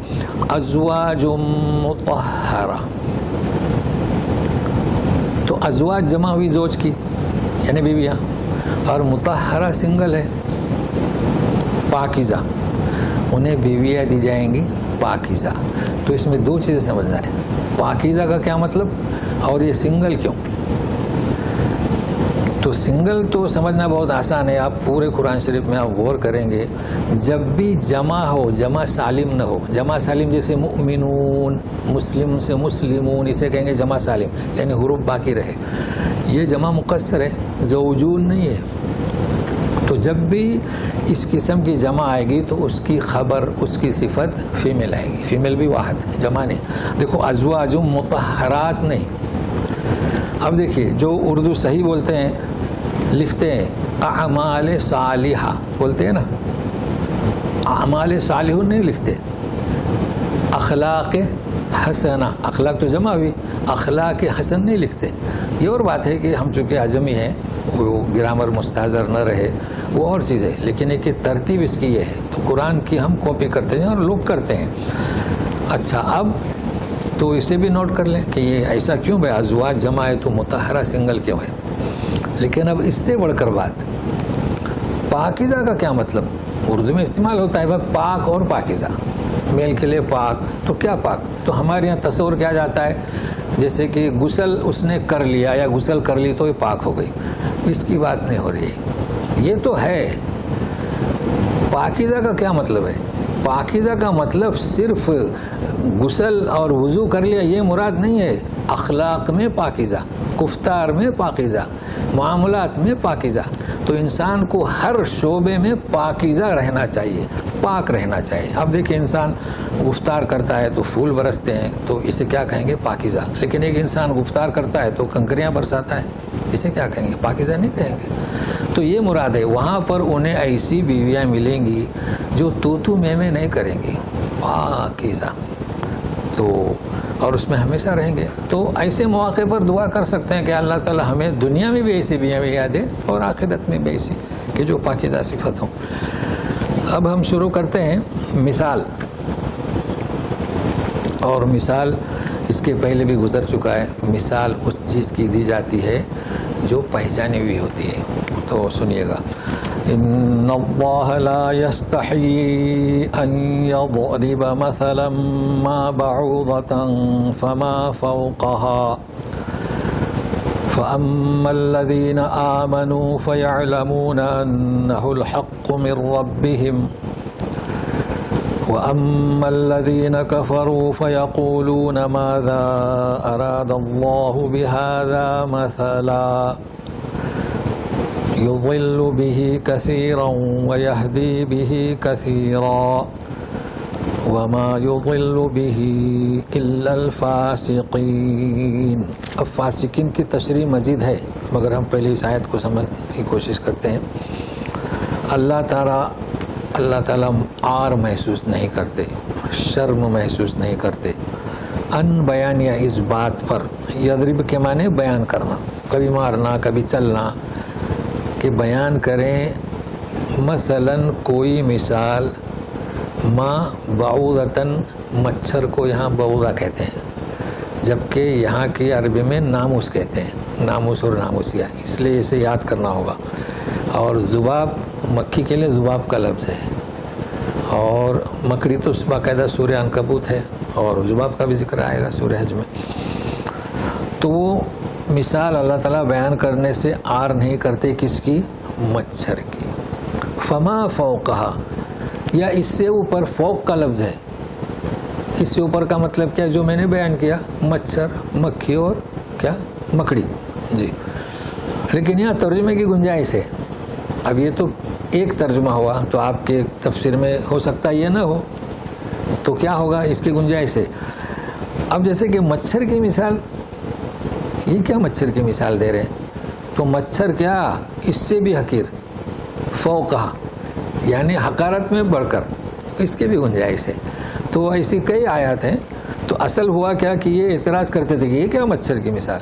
ازواج مطہرہ، تو ازواج جمع ہوئی زوج کی یعنی بیویاں، اور مطہرہ سنگل ہے، پاکیزہ، انہیں بیویاں دی جائیں گی پاکیزہ۔ تو اس میں دو چیزیں سمجھنا ہے، پاکیزہ کا کیا مطلب، اور یہ سنگل کیوں؟ تو سنگل تو سمجھنا بہت آسان ہے، آپ پورے قرآن شریف میں آپ غور کریں گے، جب بھی جمع ہو، جمع سالم نہ ہو، جمع سالم جیسے مؤمنون، مسلم سے مسلمون، اسے کہیں گے جمع سالم، یعنی حروف باقی رہے، یہ جمع مقصر ہے، زوجون نہیں ہے۔ تو جب بھی اس قسم کی جمع آئے گی تو اس کی خبر، اس کی صفت فیمیل آئے گی، فیمیل بھی واحد، جمع نہیں۔ دیکھو ازواج مطہرات نہیں۔ اب دیکھیے جو اردو صحیح بولتے ہیں، لکھتے ہیں اعمال صالحہ، بولتے ہیں نا، اعمال صالح نہیں لکھتے، اخلاق حسنہ، اخلاق تو جمع ہوئی، اخلاق حسن نہیں لکھتے۔ یہ اور بات ہے کہ ہم چونکہ اعجمی ہیں، وہ گرامر مستحضر نہ رہے، وہ اور چیز ہے، لیکن ایک ترتیب اس کی یہ ہے، تو قرآن کی ہم کاپی کرتے ہیں اور لوگ کرتے ہیں۔ اچھا، اب تو اسے بھی نوٹ کر لیں کہ یہ ایسا کیوں بھائی، ازواج جمع ہے تو مطہرہ سنگل کیوں ہے؟ لیکن اب اس سے بڑھ کر بات، پاکیزہ کا کیا مطلب؟ اردو میں استعمال ہوتا ہے بھائی پاک اور پاکیزہ، میل کے لیے پاک، تو کیا پاک؟ تو ہمارے یہاں تصور کیا جاتا ہے جیسے کہ غسل اس نے کر لیا یا غسل کر لی تو یہ پاک ہو گئی، اس کی بات نہیں ہو رہی ہے، یہ تو ہے۔ پاکیزہ کا کیا مطلب ہے؟ پاکیزہ کا مطلب صرف غسل اور وضو کر لیا یہ مراد نہیں ہے، اخلاق میں پاکیزہ، گفتار میں پاکیزہ، معاملات میں پاکیزہ۔ تو انسان کو ہر شعبے میں پاکیزہ رہنا چاہیے، پاک رہنا چاہیے۔ اب دیکھیں انسان گفتار کرتا ہے تو پھول برستے ہیں، تو اسے کیا کہیں گے؟ پاکیزہ۔ لیکن ایک انسان گفتار کرتا ہے تو کنکریاں برساتا ہے، اسے کیا کہیں گے؟ پاکیزہ نہیں کہیں گے۔ تو یہ مراد ہے، وہاں پر انہیں ایسی بیویاں ملیں گی جو تو میں نہیں کریں گی، پاکیزہ، تو اور اس میں ہمیشہ رہیں گے۔ تو ایسے مواقع پر دعا کر سکتے ہیں کہ اللہ تعالی ہمیں دنیا میں بھی ایسی بیویاں دے اور آخرت میں بھی ایسی کہ جو پاکیزہ صفت ہوں۔ اب ہم شروع کرتے ہیں مثال، اور مثال اس کے پہلے بھی گزر چکا ہے، مثال اس چیز کی دی جاتی ہے جو پہچانی ہوئی ہوتی ہے۔ تو سنیے گا، ان اللہ لا یستحیی ان یضرب مثلا ما بعوضۃ فما فوقها فأما الذین آمنوا فیعلمون انہ الحق من ربهم وأما الذين كفروا فيقولون ماذا أراد الله بهذا مثلا يضل به كثيرا ويهدي به كثيرا وما يضل به إلا الفاسقين۔ اب فاسقین کی تشریح مزید ہے، مگر ہم پہلے اس آیت کو سمجھنے کی کوشش کرتے ہیں۔ اللہ تعالیٰ عار محسوس نہیں کرتے، شرم محسوس نہیں کرتے، ان بیانیہ اس بات پر، یضرب کے معنی بیان کرنا، کبھی مارنا کبھی چلنا، کہ بیان کریں مثلا کوئی مثال، ما بعوضتن مچھر کو یہاں بعوضہ کہتے ہیں، جبکہ یہاں کی عربی میں ناموس کہتے ہیں، ناموس اور ناموسیہ، اس لیے اسے یاد کرنا ہوگا۔ اور ذباب مکھی کے لیے ذباب کا لفظ ہے، اور مکڑی تو باقاعدہ سورہ عنکبوت ہے، اور ذباب کا بھی ذکر آئے گا سورہ حج میں۔ تو وہ مثال اللہ تعالیٰ بیان کرنے سے آر نہیں کرتے، کس کی؟ مچھر کی۔ فما فوقہا، یا اس سے اوپر، فوق کا لفظ ہے، اس سے اوپر کا مطلب کیا؟ جو میں نے بیان کیا، مچھر، مکھی اور کیا؟ مکڑی، جی۔ لیکن یہاں ترجمے کی گنجائش ہے۔ اب یہ تو ایک ترجمہ ہوا، تو آپ کے تفسیر میں ہو سکتا ہے یہ نہ ہو، تو کیا ہوگا؟ اس کی گنجائش ہے۔ اب جیسے کہ مچھر کی مثال، یہ کیا مچھر کی مثال دے رہے ہیں؟ تو مچھر کیا؟ اس سے بھی حقیر، فوقہ، یعنی حقارت میں بڑھ کر، اس کی بھی گنجائش ہے۔ تو ایسی کئی آیات ہیں۔ تو اصل ہوا کیا کہ یہ اعتراض کرتے تھے کہ یہ کیا مچھر کی مثال،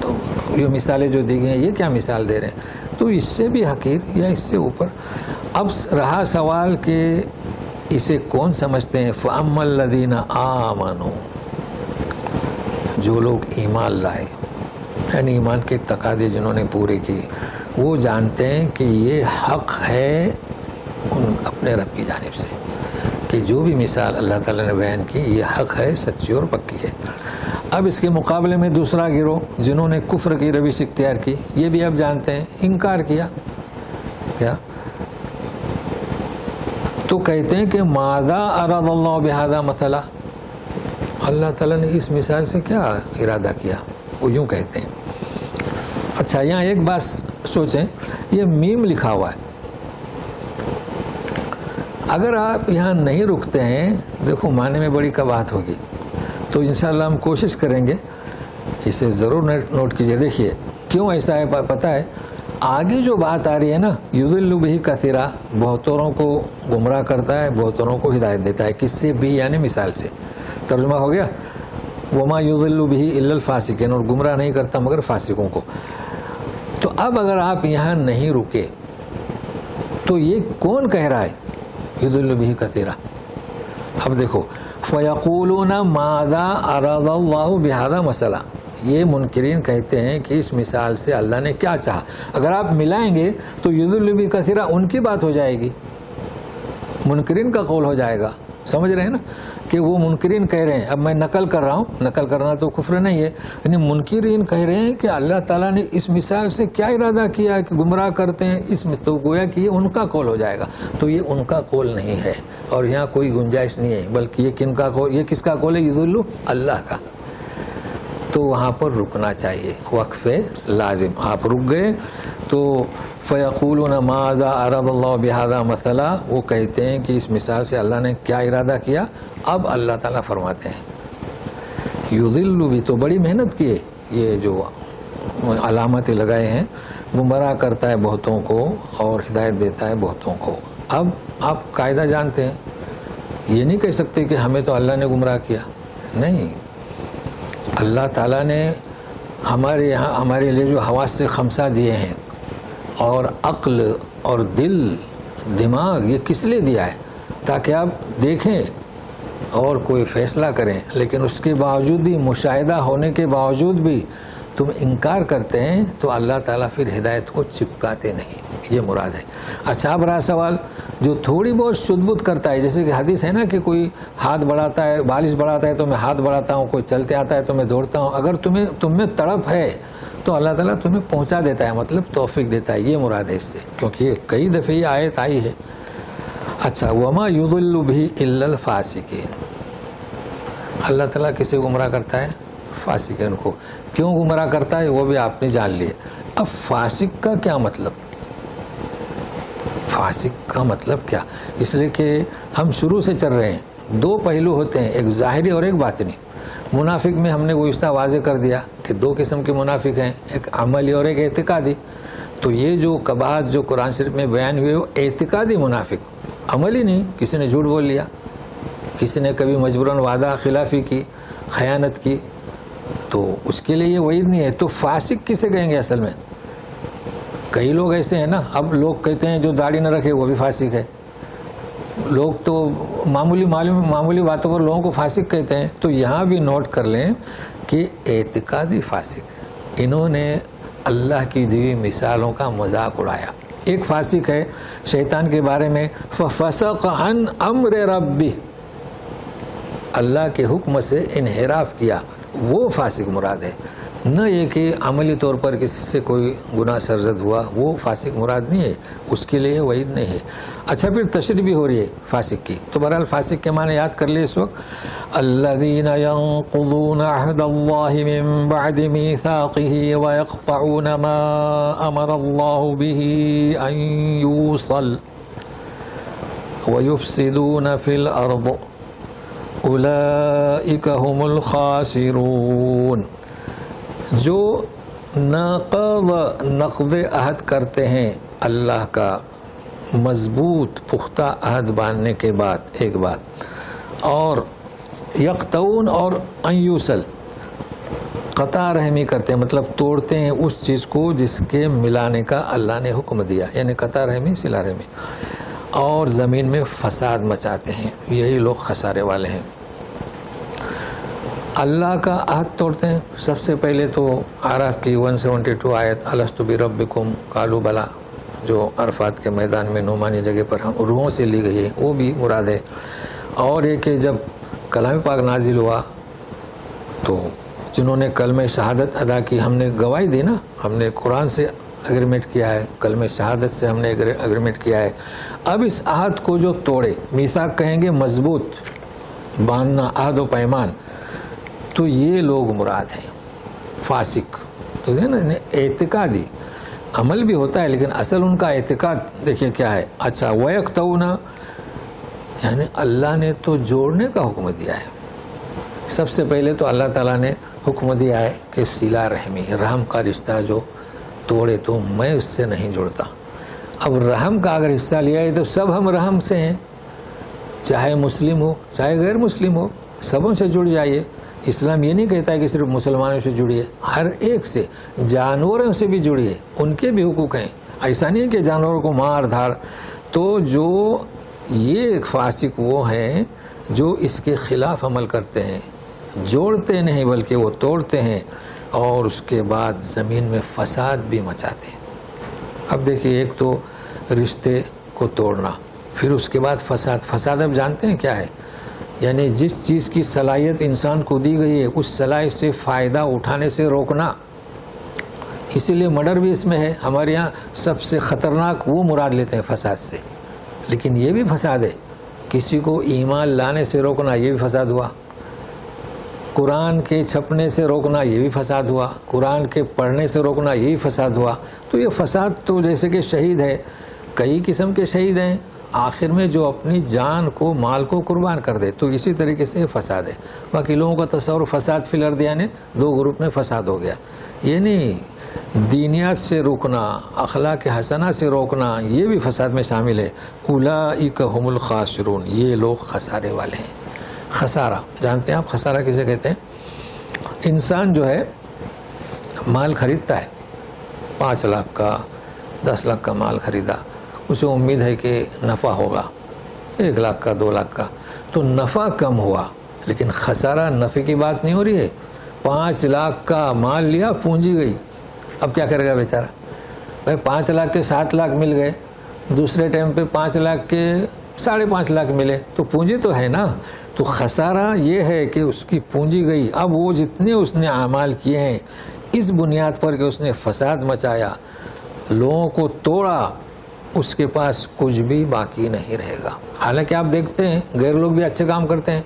تو یہ مثالیں جو دی گئی ہیں یہ کیا مثال دے رہے ہیں؟ تو اس سے بھی حقیر یا اس سے اوپر۔ اب رہا سوال کہ اسے کون سمجھتے ہیں؟ فَأَمَّا الَّذِينَ آمَنُوا، جو لوگ ایمان لائے، یعنی ایمان کے تقاضے جنہوں نے پورے کی، وہ جانتے ہیں کہ یہ حق ہے اپنے رب کی جانب سے، کہ جو بھی مثال اللہ تعالیٰ نے بیان کی یہ حق ہے، سچی اور پکی ہے۔ اب اس کے مقابلے میں دوسرا گروہ جنہوں نے کفر کی روش اختیار کی، یہ بھی اب جانتے ہیں، انکار کیا، کیا؟ تو کہتے ہیں کہ ماذا اراد اللہ بہذا مثلا، اللہ تعالیٰ نے اس مثال سے کیا ارادہ کیا، وہ یوں کہتے ہیں۔ اچھا، یہاں ایک بات سوچیں، یہ میم لکھا ہوا ہے، اگر آپ یہاں نہیں رکتے ہیں، دیکھو معنی میں بڑی قباحت ہوگی، تو انشاءاللہ ہم کوشش کریں گے، اسے ضرور نوٹ کیجئے۔ دیکھیے کیوں ایسا ہے، پتہ ہے آگے جو بات آ رہی ہے نا، یضل بہ کثیرا، بہتروں کو گمراہ کرتا ہے، بہتروں کو ہدایت دیتا ہے، کس سے بھی؟ یعنی مثال سے۔ ترجمہ ہو گیا، وما یضل بہ الا الفاسقین، اور گمراہ نہیں کرتا مگر فاسقوں کو۔ تو اب اگر آپ یہاں نہیں رکے تو یہ کون کہہ رہا ہے یضل بہ کثیرا؟ اب دیکھو، فیقولون ماذا اراد اللہ بہذا مثلا، یہ منکرین کہتے ہیں کہ اس مثال سے اللہ نے کیا چاہا۔ اگر آپ ملائیں گے تو یضل بہ کثیرا ان کی بات ہو جائے گی، منکرین کا قول ہو جائے گا، سمجھ رہے ہیں نا کہ وہ منکرین کہہ رہے ہیں۔ اب میں نقل کر رہا ہوں، نقل کرنا تو کفر نہیں ہے، یعنی منکرین کہہ رہے ہیں کہ اللہ تعالیٰ نے اس مثال سے کیا ارادہ کیا کہ گمراہ کرتے ہیں، اس تو گویا کہ یہ ان کا قول ہو جائے گا، تو یہ ان کا قول نہیں ہے، اور یہاں کوئی گنجائش نہیں ہے، بلکہ یہ کن کا قول، یہ کس کا قول ہے؟ یضل اللہ کا۔ تو وہاں پر رکنا چاہیے، وقف لازم۔ آپ رک گئے تو فیقولون ماذا اراد اللہ بہذا مثلا، وہ کہتے ہیں کہ اس مثال سے اللہ نے کیا ارادہ کیا۔ اب اللہ تعالیٰ فرماتے ہیں یضل بھی، تو بڑی محنت کی ہے، یہ جو علامتیں لگائے ہیں، گمراہ کرتا ہے بہتوں کو اور ہدایت دیتا ہے بہتوں کو۔ اب آپ قاعدہ جانتے ہیں، یہ نہیں کہہ سکتے کہ ہمیں تو اللہ نے گمراہ کیا، نہیں، اللہ تعالیٰ نے ہمارے لیے جو حواس خمسہ دیے ہیں، اور عقل اور دل، دماغ، یہ کس لیے دیا ہے؟ تاکہ آپ دیکھیں اور کوئی فیصلہ کریں، لیکن اس کے باوجود بھی، مشاہدہ ہونے کے باوجود بھی تم انکار کرتے ہیں، تو اللہ تعالیٰ پھر ہدایت کو چپکاتے نہیں، یہ مراد ہے۔ اچھا، اب رہا سوال جو تھوڑی بہت شد بد کرتا ہے، جیسے کہ حدیث ہے نا کہ کوئی ہاتھ بڑھاتا ہے، بالش بڑھاتا ہے تو میں ہاتھ بڑھاتا ہوں، کوئی چلتے آتا ہے تو میں دوڑتا ہوں، اگر تم میں تڑپ ہے تو اللہ تعالیٰ تمہیں پہنچا دیتا ہے، مطلب توفیق دیتا ہے، یہ مراد ہے اس سے، کیونکہ یہ کئی دفعہ یہ آیت آئی ہے۔ اچھا، وما یضل بہ الا الفاسقین، اللہ تعالیٰ کسے گمراہ کرتا ہے؟ فاسقین کو۔ کیوں گمراہ کرتا ہے وہ بھی آپ نے جان لیے۔ اب فاسق کا کیا مطلب؟ فاسق کا مطلب کیا؟ اس لیے کہ ہم شروع سے چل رہے ہیں، دو پہلو ہوتے ہیں، ایک ظاہری اور ایک باطنی۔ منافق میں ہم نے وہ گزشتہ واضح کر دیا کہ دو قسم کے منافق ہیں، ایک عملی اور ایک اعتقادی۔ تو یہ جو قباحت جو قرآن شریف میں بیان ہوئے وہ اعتقادی منافق، عملی نہیں، کسی نے جھوٹ بول لیا، کسی نے کبھی مجبوراً وعدہ خلافی کی، خیانت کی تو اس کے لیے یہ وعید نہیں ہے. تو فاسق کسے کہیں گے اصل میں؟ کئی لوگ ایسے ہیں نا، اب لوگ کہتے ہیں جو داڑھی نہ رکھے وہ بھی فاسق ہے. لوگ تو معمولی باتوں پر لوگوں کو فاسق کہتے ہیں. تو یہاں بھی نوٹ کر لیں کہ اعتقادی فاسق، انہوں نے اللہ کی دی ہوئی مثالوں کا مذاق اڑایا. ایک فاسق ہے شیطان کے بارے میں فَفَسَقَ عَنْ أَمْرِ رَبِّهِ، اللہ کے حکم سے انحراف کیا، وہ فاسق مراد ہے. نہ یہ کہ عملی طور پر کسی سے کوئی گناہ سرزد ہوا، وہ فاسق مراد نہیں ہے، اس کے لیے وعید نہیں ہے. اچھا پھر تشریح بھی ہو رہی ہے فاسق کی. تو بہرحال فاسق کے معنی یاد کر لیے اس وقت. الذین ينقضون عہد اللہ من بعد میثاقہ ویقطعون ما امر اللہ بہ ان یوصل ویفسدون فی الارض اولئک هم الخاسرون. جو نقض عہد کرتے ہیں اللہ کا مضبوط پختہ عہد باندھنے کے بعد ایک بات، اور یقطعون اور ان یوصل قطع رحمی کرتے ہیں، مطلب توڑتے ہیں اس چیز کو جس کے ملانے کا اللہ نے حکم دیا، یعنی قطع رحمی صلہ رحمی، اور زمین میں فساد مچاتے ہیں، یہی لوگ خسارے والے ہیں. اللہ کا عہد توڑتے ہیں. سب سے پہلے تو اعراف کی 172 آیت الست بربکم قالوا بلا، جو عرفات کے میدان میں نعمانی جگہ پر ہم روحوں سے لی گئی ہے، وہ بھی مراد ہے. اور یہ کہ جب کلام پاک نازل ہوا تو جنہوں نے کلمہ شہادت ادا کی، ہم نے گواہی دی نا، ہم نے قرآن سے اگریمنٹ کیا ہے، کلمہ شہادت سے ہم نے اگریمنٹ کیا ہے. اب اس عہد کو جو توڑے، میثاق کہیں گے مضبوط باندھنا، عہد و پیمان، تو یہ لوگ مراد ہیں فاسق. تو نا اعتقادی عمل بھی ہوتا ہے لیکن اصل ان کا اعتقاد دیکھیے کیا ہے. اچھا وَيَقْطَعُونَ، یعنی اللہ نے تو جوڑنے کا حکم دیا ہے. سب سے پہلے تو اللہ تعالیٰ نے حکم دیا ہے کہ صلہ رحمی، رحم کا رشتہ جو توڑے تو میں اس سے نہیں جڑتا. اب رحم کا اگر حصہ لیا ہے تو سب ہم رحم سے ہیں، چاہے مسلم ہو چاہے غیر مسلم ہو، سبوں سے جڑ جائیے. اسلام یہ نہیں کہتا ہے کہ صرف مسلمانوں سے جڑیے، ہر ایک سے، جانوروں سے بھی جڑیے، ان کے بھی حقوق ہیں. ایسا نہیں کہ جانوروں کو مار دھاڑ. تو جو یہ فاسق وہ ہیں جو اس کے خلاف عمل کرتے ہیں، جوڑتے نہیں بلکہ وہ توڑتے ہیں، اور اس کے بعد زمین میں فساد بھی مچاتے ہیں. اب دیکھیے ایک تو رشتے کو توڑنا، پھر اس کے بعد فساد اب جانتے ہیں کیا ہے؟ یعنی جس چیز کی صلاحیت انسان کو دی گئی ہے اس صلاحیت سے فائدہ اٹھانے سے روکنا. اسی لیے مرڈر بھی اس میں ہے. ہمارے یہاں سب سے خطرناک وہ مراد لیتے ہیں فساد سے، لیکن یہ بھی فساد ہے. کسی کو ایمان لانے سے روکنا یہ بھی فساد ہوا، قرآن کے چھپنے سے روکنا یہ بھی فساد ہوا، قرآن کے پڑھنے سے روکنا یہ بھی فساد ہوا. تو یہ فساد تو جیسے کہ شہید ہے، کئی قسم کے شہید ہیں، آخر میں جو اپنی جان کو مال کو قربان کر دے، تو اسی طریقے سے فساد ہے. باقی لوگوں کا تصور فساد فی الارض یعنی دو گروپ میں فساد ہو گیا، یہ نہیں. دینیات سے روکنا، اخلاق حسنہ سے روکنا یہ بھی فساد میں شامل ہے. اولئک هم الخاسرون، یہ لوگ خسارے والے ہیں. خسارہ جانتے ہیں آپ خسارہ کسے کہتے ہیں؟ انسان جو ہے مال خریدتا ہے، 5 لاکھ کا 10 لاکھ کا مال خریدا، اسے امید ہے کہ نفع ہوگا 1 لاکھ کا 2 لاکھ کا، تو نفع کم ہوا. لیکن خسارہ نفع کی بات نہیں ہو رہی ہے. 5 لاکھ کا مال لیا، پونجی گئی، اب کیا کرے گا بیچارہ؟ بھائی 5 لاکھ کے 7 لاکھ مل گئے، دوسرے ٹائم پہ 5 لاکھ کے 5.5 لاکھ ملے، تو پونجی تو ہے نا. تو خسارہ یہ ہے کہ اس کی پونجی گئی. اب وہ جتنے اس نے اعمال کیے ہیں اس بنیاد پر کہ اس نے فساد مچایا، لوگوں کو توڑا، اس کے پاس کچھ بھی باقی نہیں رہے گا. حالانکہ آپ دیکھتے ہیں غیر لوگ بھی اچھے کام کرتے ہیں.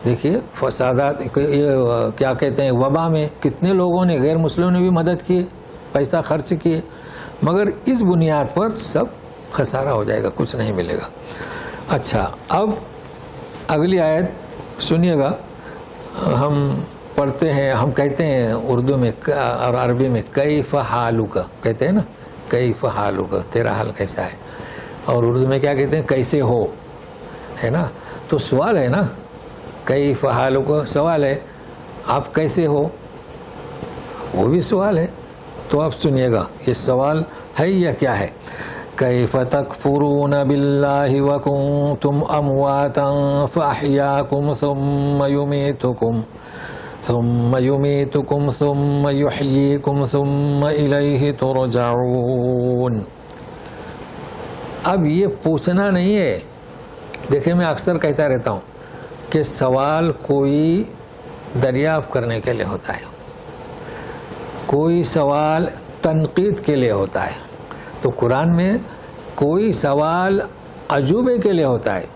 دیکھیے فسادات، یہ کیا کہتے ہیں، وبا میں کتنے لوگوں نے، غیر مسلموں نے بھی مدد کی، پیسہ خرچ کیے، مگر اس بنیاد پر سب خسارہ ہو جائے گا، کچھ نہیں ملے گا. اچھا اب اگلی آیت سنیے گا. ہم پڑھتے ہیں، ہم کہتے ہیں اردو میں اور عربی میں کیف حالک کہتے ہیں نا، کیف حالک، تیرا حال کیسا ہے. اور اردو میں کیا کہتے ہیں، کیسے ہو، ہے نا. تو سوال ہے نا، کیف حالک سوال ہے. آپ کیسے ہو، وہ بھی سوال ہے. تو آپ سنیے گا یہ سوال ہے یا کیا ہے. کیف تکفرون باللہ وکنتم امواتا فاحیاکم ثم یمیتکم ثم یحییکم ثم الیہ ترجعون. اب یہ پوچھنا نہیں ہے. دیکھیں میں اکثر کہتا رہتا ہوں کہ سوال کوئی دریافت کرنے کے لیے ہوتا ہے، کوئی سوال تنقید کے لیے ہوتا ہے. تو قرآن میں کوئی سوال عجوبے کے لیے ہوتا ہے،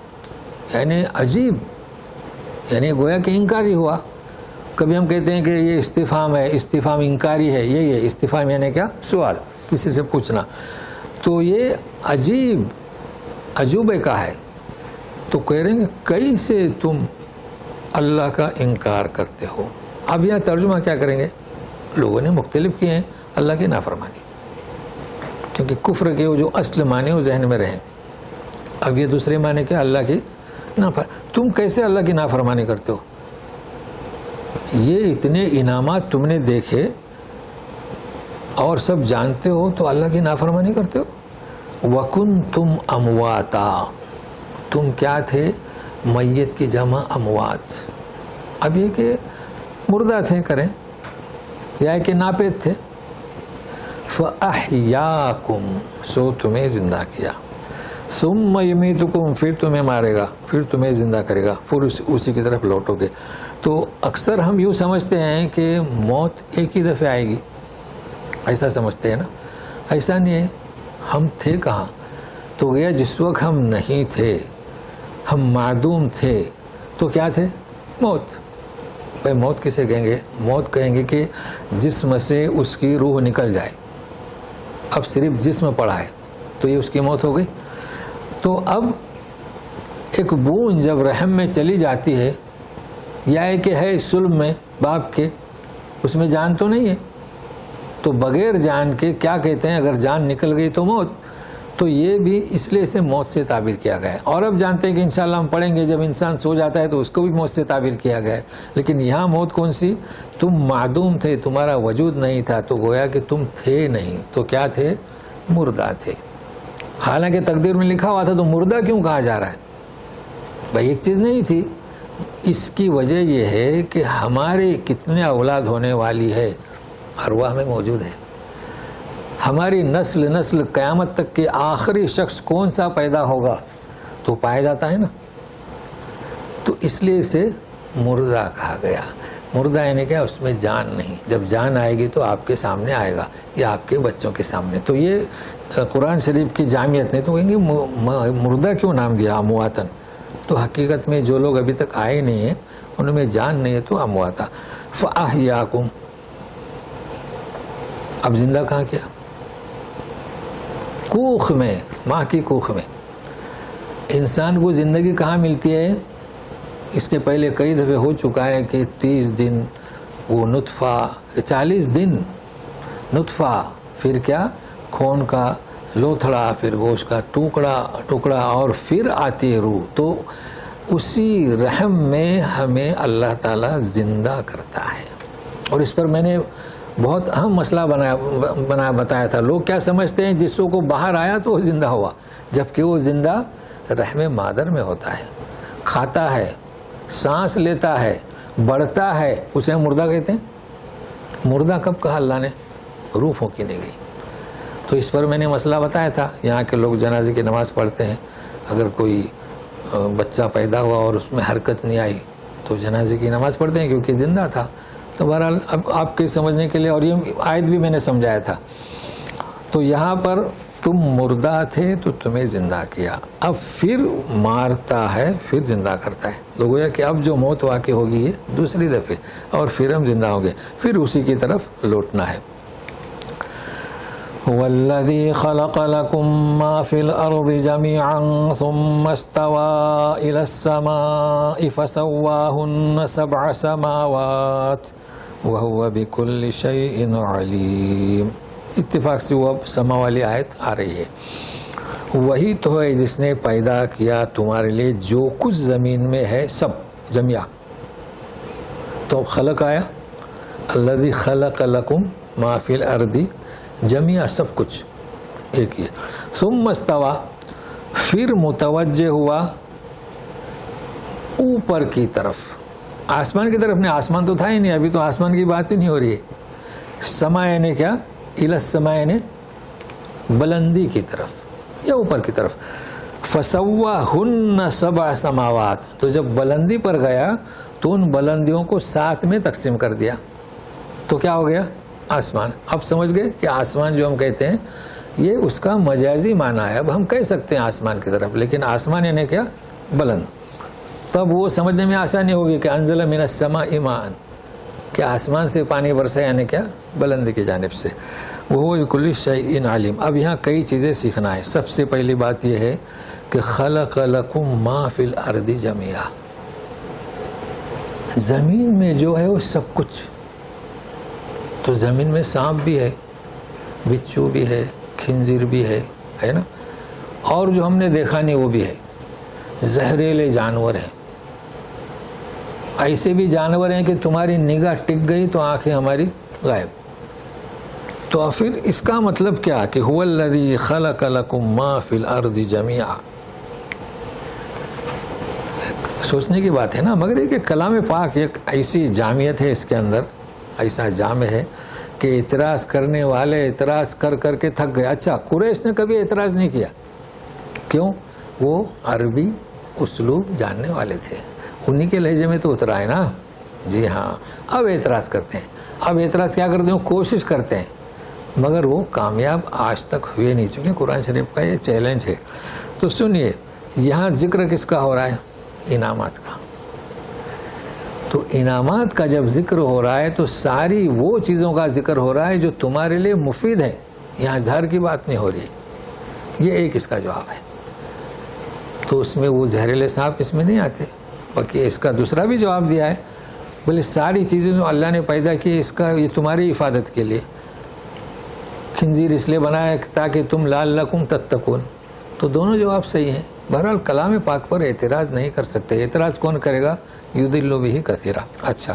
یعنی عجیب، یعنی گویا کہ انکاری ہوا. کبھی ہم کہتے ہیں کہ یہ استفہام ہے، استفہام انکاری ہے. یہ استفہام یعنی کیا؟ سوال، کسی سے پوچھنا. تو یہ عجیب عجوبے کا ہے. تو کہہ رہے ہیں کہ کیسے تم اللہ کا انکار کرتے ہو. اب یہاں ترجمہ کیا کریں گے؟ لوگوں نے مختلف کیے ہیں. اللہ کی نافرمانی، کیونکہ کفر کے وہ جو اصل معنی وہ ذہن میں رہیں. اب یہ دوسرے معنی کیا؟ اللہ کی نافرمانی. تم کیسے اللہ کی نافرمانی کرتے ہو؟ یہ اتنے انعامات تم نے دیکھے اور سب جانتے ہو تو اللہ کی نافرمانی کرتے ہو. وَكُنْتُمْ أَمْوَاتًا، تم کیا تھے؟ میت کی جمع اموات. اب یہ کہ مردہ تھے کریں، یا کہ ناپید تھے. فَأَحْيَاكُمْ، سو تمہیں زندہ کیا. ثُمَّ يُمِيتُكُمْ، پھر تمہیں مارے گا، پھر تمہیں زندہ کرے گا، پھر اسی کی طرف لوٹو گے. تو اکثر ہم یوں سمجھتے ہیں کہ موت ایک ہی دفعہ آئے گی، ایسا سمجھتے ہیں نا. ایسا نہیں ہے. ہم تھے کہاں؟ تو گیا جس وقت ہم نہیں تھے، ہم معدوم تھے، تو کیا تھے؟ موت. بھائی موت کسے کہیں گے؟ موت کہیں گے کہ جسم سے اس کی روح نکل جائے. اب صرف جسم پڑا ہے تو یہ اس کی موت ہو گئی. تو اب ایک بوند جب رحم میں چلی جاتی ہے، یا ایک ہے سلب میں باپ کے، اس میں جان تو نہیں ہے. تو بغیر جان کے کیا کہتے ہیں؟ اگر جان نکل گئی تو موت. تو یہ بھی اس لیے سے موت سے تعبیر کیا گیا ہے. اور اب جانتے ہیں کہ انشاءاللہ ہم پڑھیں گے جب انسان سو جاتا ہے تو اس کو بھی موت سے تعبیر کیا گیا ہے. لیکن یہاں موت کون سی؟ تم معدوم تھے، تمہارا وجود نہیں تھا، تو گویا کہ تم تھے نہیں. تو کیا تھے؟ مردہ تھے. حالانکہ تقدیر میں لکھا ہوا تھا، تو مردہ کیوں کہا جا رہا ہے؟ بھائی ایک چیز نہیں تھی. اس کی وجہ یہ ہے کہ ہمارے کتنے اولاد ہونے والی ہے ارواح میں موجود ہے. ہماری نسل قیامت تک کے آخری شخص کون سا پیدا ہوگا تو پایا جاتا ہے نا. تو اس لیے اسے مردہ کہا گیا. مردہ یعنی کیا؟ اس میں جان نہیں. جب جان آئے گی تو آپ کے سامنے آئے گا یا آپ کے بچوں کے سامنے. تو یہ قرآن شریف کی جامعت نے تو کہیں گے مردہ کیوں نام دیا امواتن. تو حقیقت میں جو لوگ ابھی تک آئے نہیں ہیں ان میں جان نہیں ہے، تو امواتا. فاحیاکم، اب زندہ کہاں کیا؟ کوکھ میں، ماں کی کوکھ میں. انسان کو زندگی کہاں ملتی ہے؟ اس کے پہلے کئی دفعے ہو چکا ہے کہ 30 دن وہ نطفہ، 40 دن نطفہ، پھر کیا؟ خون کا لوتھڑا، پھر گوشت کا ٹکڑا اور پھر آتی ہے روح. تو اسی رحم میں ہمیں اللہ تعالیٰ زندہ کرتا ہے. اور اس پر میں نے بہت اہم مسئلہ بتایا تھا. لوگ کیا سمجھتے ہیں جسوں کو باہر آیا تو وہ زندہ ہوا، جبکہ وہ زندہ رحم مادر میں ہوتا ہے، کھاتا ہے، سانس لیتا ہے، بڑھتا ہے، اسے ہم مردہ کہتے ہیں. مردہ کب کہا اللہ نے؟ روح پھونکی نہیں گئی. تو اس پر میں نے مسئلہ بتایا تھا. یہاں کے لوگ جنازے کی نماز پڑھتے ہیں، اگر کوئی بچہ پیدا ہوا اور اس میں حرکت نہیں آئی تو جنازے کی نماز پڑھتے ہیں کیونکہ زندہ تھا. تو بہرحال اب آپ کے سمجھنے کے لیے، اور یہ آیت بھی میں نے سمجھایا تھا. تو یہاں پر تم مردہ تھے تو تمہیں زندہ کیا، اب پھر مارتا ہے، پھر زندہ کرتا ہے. تو گویا کہ اب جو موت واقع ہوگی ہے دوسری دفعہ، اور پھر ہم زندہ ہوں گے، پھر اسی کی طرف لوٹنا ہے. والذی خلق لکم ما فی الارض جميعا ثم استوى الى السماء فسواهن 7 سماوات وهو بكل شيء علیم. اتفاق سے وہ اب سما والی آیت آ رہی ہے. وہی تو ہے جس نے پیدا کیا تمہارے لیے جو کچھ زمین میں ہے، سب جميعا. تو خلق آیا, الذی خلق لکم ما فی الارض جمیعا, سب کچھ ایک ہی ہے. ثم استوى, پھر متوجہ ہوا اوپر کی طرف, آسمان کی طرف نہیں, آسمان تو تھا ہی نہیں, ابھی تو آسمان کی بات ہی نہیں ہو رہی ہے. سما یعنی کیا, الی السماء یعنی بلندی کی طرف یا اوپر کی طرف. فسواہن سبع سماوات, تو جب بلندی پر گیا تو ان بلندیوں کو 7 میں تقسیم کر دیا, تو کیا ہو گیا, آسمان. اب سمجھ گئے کہ آسمان جو ہم کہتے ہیں یہ اس کا مجازی معنی ہے. اب ہم کہہ سکتے ہیں آسمان کی طرف, لیکن آسمان یعنی کیا, بلند. تب وہ سمجھنے میں آسانی ہوگی کہ انزل من السماء ماء, کہ آسمان سے پانی برسا یعنی کیا, بلندی کی جانب سے. وہ بکل شیء علیم. اب یہاں کئی چیزیں سیکھنا ہے. سب سے پہلی بات یہ ہے کہ خلق لکم ما فی الارض جمیعا, زمین میں جو ہے وہ سب کچھ. تو زمین میں سانپ بھی ہے, بچھو بھی ہے, خنزیر بھی ہے نا, اور جو ہم نے دیکھا نہیں وہ بھی ہے. زہریلے جانور ہیں, ایسے بھی جانور ہیں کہ تمہاری نگاہ ٹک گئی تو آنکھیں ہماری غائب. تو پھر اس کا مطلب کیا کہ هو الذی خلق لکم ما فی الارض جمیعا. سوچنے کی بات ہے نا, مگر یہ کہ کلام پاک ایک ایسی جامعیت ہے, اس کے اندر ایسا جامع ہے کہ اعتراض کرنے والے اعتراض کر کر کے تھک گئے. اچھا, قریش نے کبھی اعتراض نہیں کیا, کیوں؟ وہ عربی اسلوب جاننے والے تھے, انہی کے لہجے میں تو اترا ہے نا. جی ہاں, اب اعتراض کرتے ہیں. اب اعتراض کیا کرتے ہیں, کوشش کرتے ہیں, مگر وہ کامیاب آج تک ہوئے نہیں, چونکہ قرآن شریف کا یہ چیلنج ہے. تو سنیے, یہاں ذکر کس کا ہو رہا ہے, انعامات کا. تو انعامات کا جب ذکر ہو رہا ہے تو ساری وہ چیزوں کا ذکر ہو رہا ہے جو تمہارے لیے مفید ہے. یہاں زہر کی بات نہیں ہو رہی. یہ ایک اس کا جواب ہے. تو اس میں وہ زہریلے سانپ اس میں نہیں آتے. باقی اس کا دوسرا بھی جواب دیا ہے, بولے ساری چیزیں جو اللہ نے پیدا کی اس کا یہ تمہاری حفاظت کے لیے. خنزیر اس لیے بنایا تاکہ تم لعلکم تتقون. تو دونوں جواب صحیح ہیں. بہرحال کلام پاک پر اعتراض نہیں کر سکتے. اعتراض کون کرے گا, یضل بہ کثیرا. اچھا,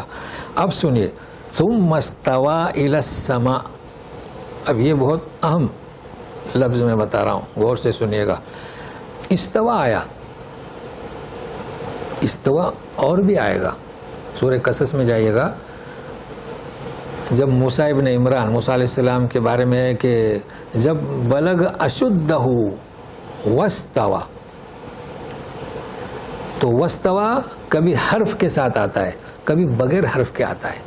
اب سنیے, ثم استوى الی السماء. اب یہ بہت اہم لفظ میں بتا رہا ہوں, غور سے سنیے گا. استوا آیا, استوا اور بھی آئے گا. سورہ قصص میں جائیے گا, جب موسیٰ ابن عمران, موسیٰ علیہ السلام کے بارے میں ہے کہ جب بلغ اشدہ واستوى, تو واستوى کبھی حرف کے ساتھ آتا ہے, کبھی بغیر حرف کے آتا ہے.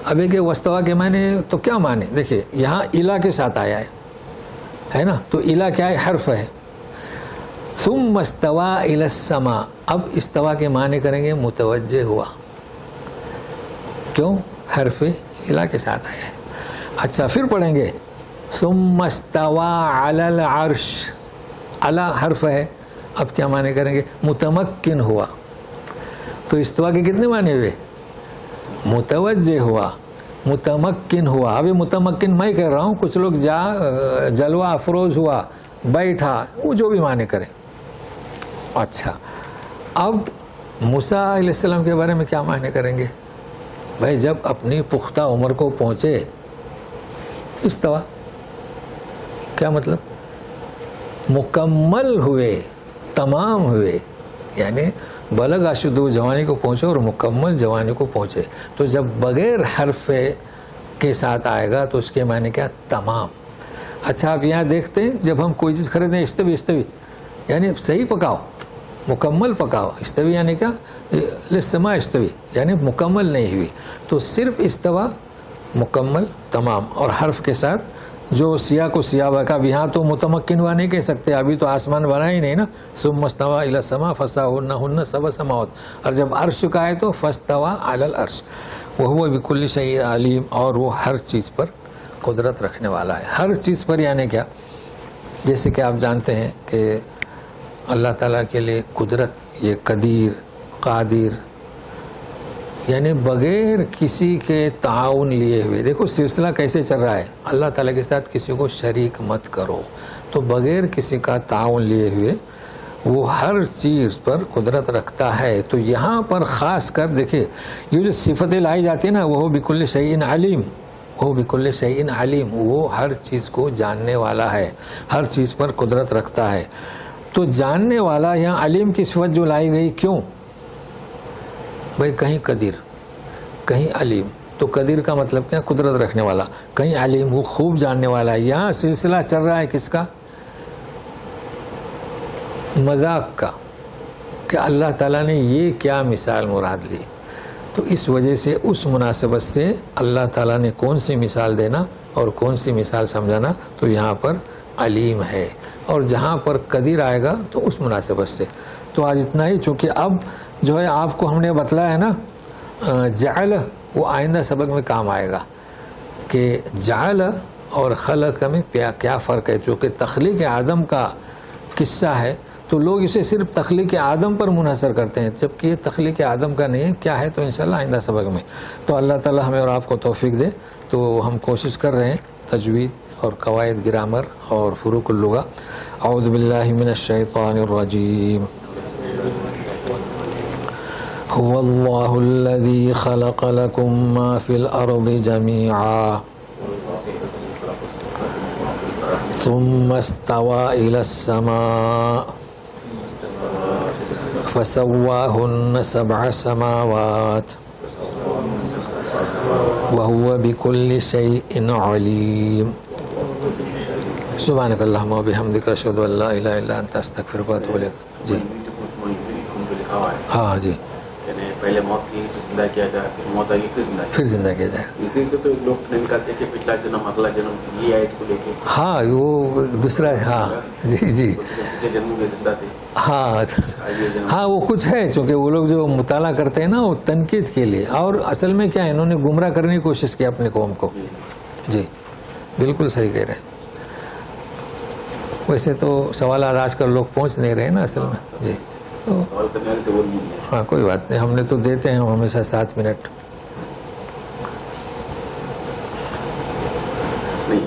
اب ایک واستوى کے معنی تو کیا معنی, دیکھیے یہاں الا کے ساتھ آیا ہے نا, تو الا کیا ہے, حرف ہے. ثم استوى الى السماء, اب استوا کے معنی کریں گے متوجہ ہوا. کیوں, حرف الا کے ساتھ آیا ہے. اچھا, پھر پڑھیں گے ثم استوى على العرش. علی حرف ہے, اب کیا معنی کریں گے, متمکن ہوا. تو استوا کے کتنے معنی ہوئے, متوجہ ہوا, متمکن ہوا. ابھی متمکن میں کہہ رہا ہوں, کچھ لوگ جلوہ افروز ہوا, بیٹھا, وہ جو بھی معنی کریں. اچھا, اب موسیٰ علیہ السلام کے بارے میں کیا معنی کریں گے, بھائی جب اپنی پختہ عمر کو پہنچے استوا, کیا مطلب, مکمل ہوئے, تمام ہوئے, یعنی بلغ اشدہ جوانی کو پہنچے اور مکمل جوانی کو پہنچے. تو جب بغیر حرف کے ساتھ آئے گا تو اس کے معنی کیا, تمام. اچھا, آپ یہاں دیکھتے ہیں جب ہم کوئی چیز خریدیں, استوی استوی یعنی صحیح پکاؤ, مکمل پکاؤ. استوی یعنی کیا, للسماء استوی یعنی مکمل نہیں ہوئی. تو صرف استوا مکمل, تمام, اور حرف کے ساتھ جو سیاہ کو سیاہ کا. بھی ہاں تو متمکن ہوا نہیں کہہ سکتے, ابھی تو آسمان بنا ہی نہیں نا. ثم استوى الى السماء فسواهن سبع سماوات. اور جب عرش کا ہے تو فاستوى على العرش وهو بكل شيء علیم, اور وہ ہر چیز پر قدرت رکھنے والا ہے. ہر چیز پر یعنی کیا, جیسے کہ آپ جانتے ہیں کہ اللہ تعالیٰ کے لیے قدرت یہ قدیر, قادر, یعنی بغیر کسی کے تعاون لیے ہوئے. دیکھو سلسلہ کیسے چل رہا ہے, اللہ تعالیٰ کے ساتھ کسی کو شریک مت کرو. تو بغیر کسی کا تعاون لیے ہوئے وہ ہر چیز پر قدرت رکھتا ہے. تو یہاں پر خاص کر دیکھیں یہ جو صفتیں لائی جاتی ہیں نا، وہ بکل شیء علیم، وہ بکل شیء علیم، وہ ہر چیز کو جاننے والا ہے، ہر چیز پر قدرت رکھتا ہے. تو جاننے والا یہاں علیم کی صفت جو لائی گئی، کیوں بھائی؟ کہیں قدیر، کہیں علیم. تو قدیر کا مطلب کیا؟ قدرت رکھنے والا. کہیں علیم، وہ خوب جاننے والا ہے. یہاں سلسلہ چل رہا ہے کس کا؟ مذاق کا، کہ اللہ تعالیٰ نے یہ کیا مثال مراد لی. تو اس وجہ سے اس مناسبت سے اللہ تعالیٰ نے کون سی مثال دینا اور کون سی مثال سمجھانا، تو یہاں پر علیم ہے. اور جہاں پر قدیر آئے گا تو اس مناسبت سے. تو آج اتنا ہی، چونکہ اب جو ہے آپ کو ہم نے بتلایا ہے نا جعل، وہ آئندہ سبق میں کام آئے گا کہ جعل اور خلق میں کیا فرق ہے. چونکہ تخلیق آدم کا قصہ ہے تو لوگ اسے صرف تخلیق آدم پر منحصر کرتے ہیں، جبکہ یہ تخلیق آدم کا نہیں ہے. کیا ہے تو انشاءاللہ آئندہ سبق میں. تو اللہ تعالی ہمیں اور آپ کو توفیق دے. تو ہم کوشش کر رہے ہیں تجوید اور قواعد گرامر اور فروق اللغہ. اعوذ باللہ من الشیطان الرجیم. هو اللہ الذی خلق لکم ما فی الارض جمیعا ثم استوى الى السماء فسواهن 7 سماوات وهو بكل شيء عليم. سبحانك اللهم وبحمدك اشهد ان لا اله الا انت استغفرك واتوب اليك. جی ہاں جی، پہلے موت کی زندہ کیا جائے، پھر موت آئی پھر زندہ کیا جائے. اسی سے تو لوگ نکالتے کہ پچھلا جنم اگلا جنم، یہ آیت کو لے کے. ہاں وہ دوسرا، ہاں جی جی جنم میں زندہ تھے. ہاں وہ کچھ ہے، چونکہ وہ لوگ جو مطالعہ کرتے ہیں نا وہ تنقید کے لیے، اور اصل میں کیا ہے انہوں نے گمراہ کرنے کی کوشش کی اپنے قوم کو. جی بالکل صحیح کہہ رہے ہیں. ویسے تو سوالات آج کل لوگ پہنچ نہیں رہے نا اصل میں. جی سوال کرنے والے تو وہ نہیں ہے. ہاں کوئی بات نہیں، ہم نے تو دیتے ہیں ہمیشہ 7 منٹ. نہیں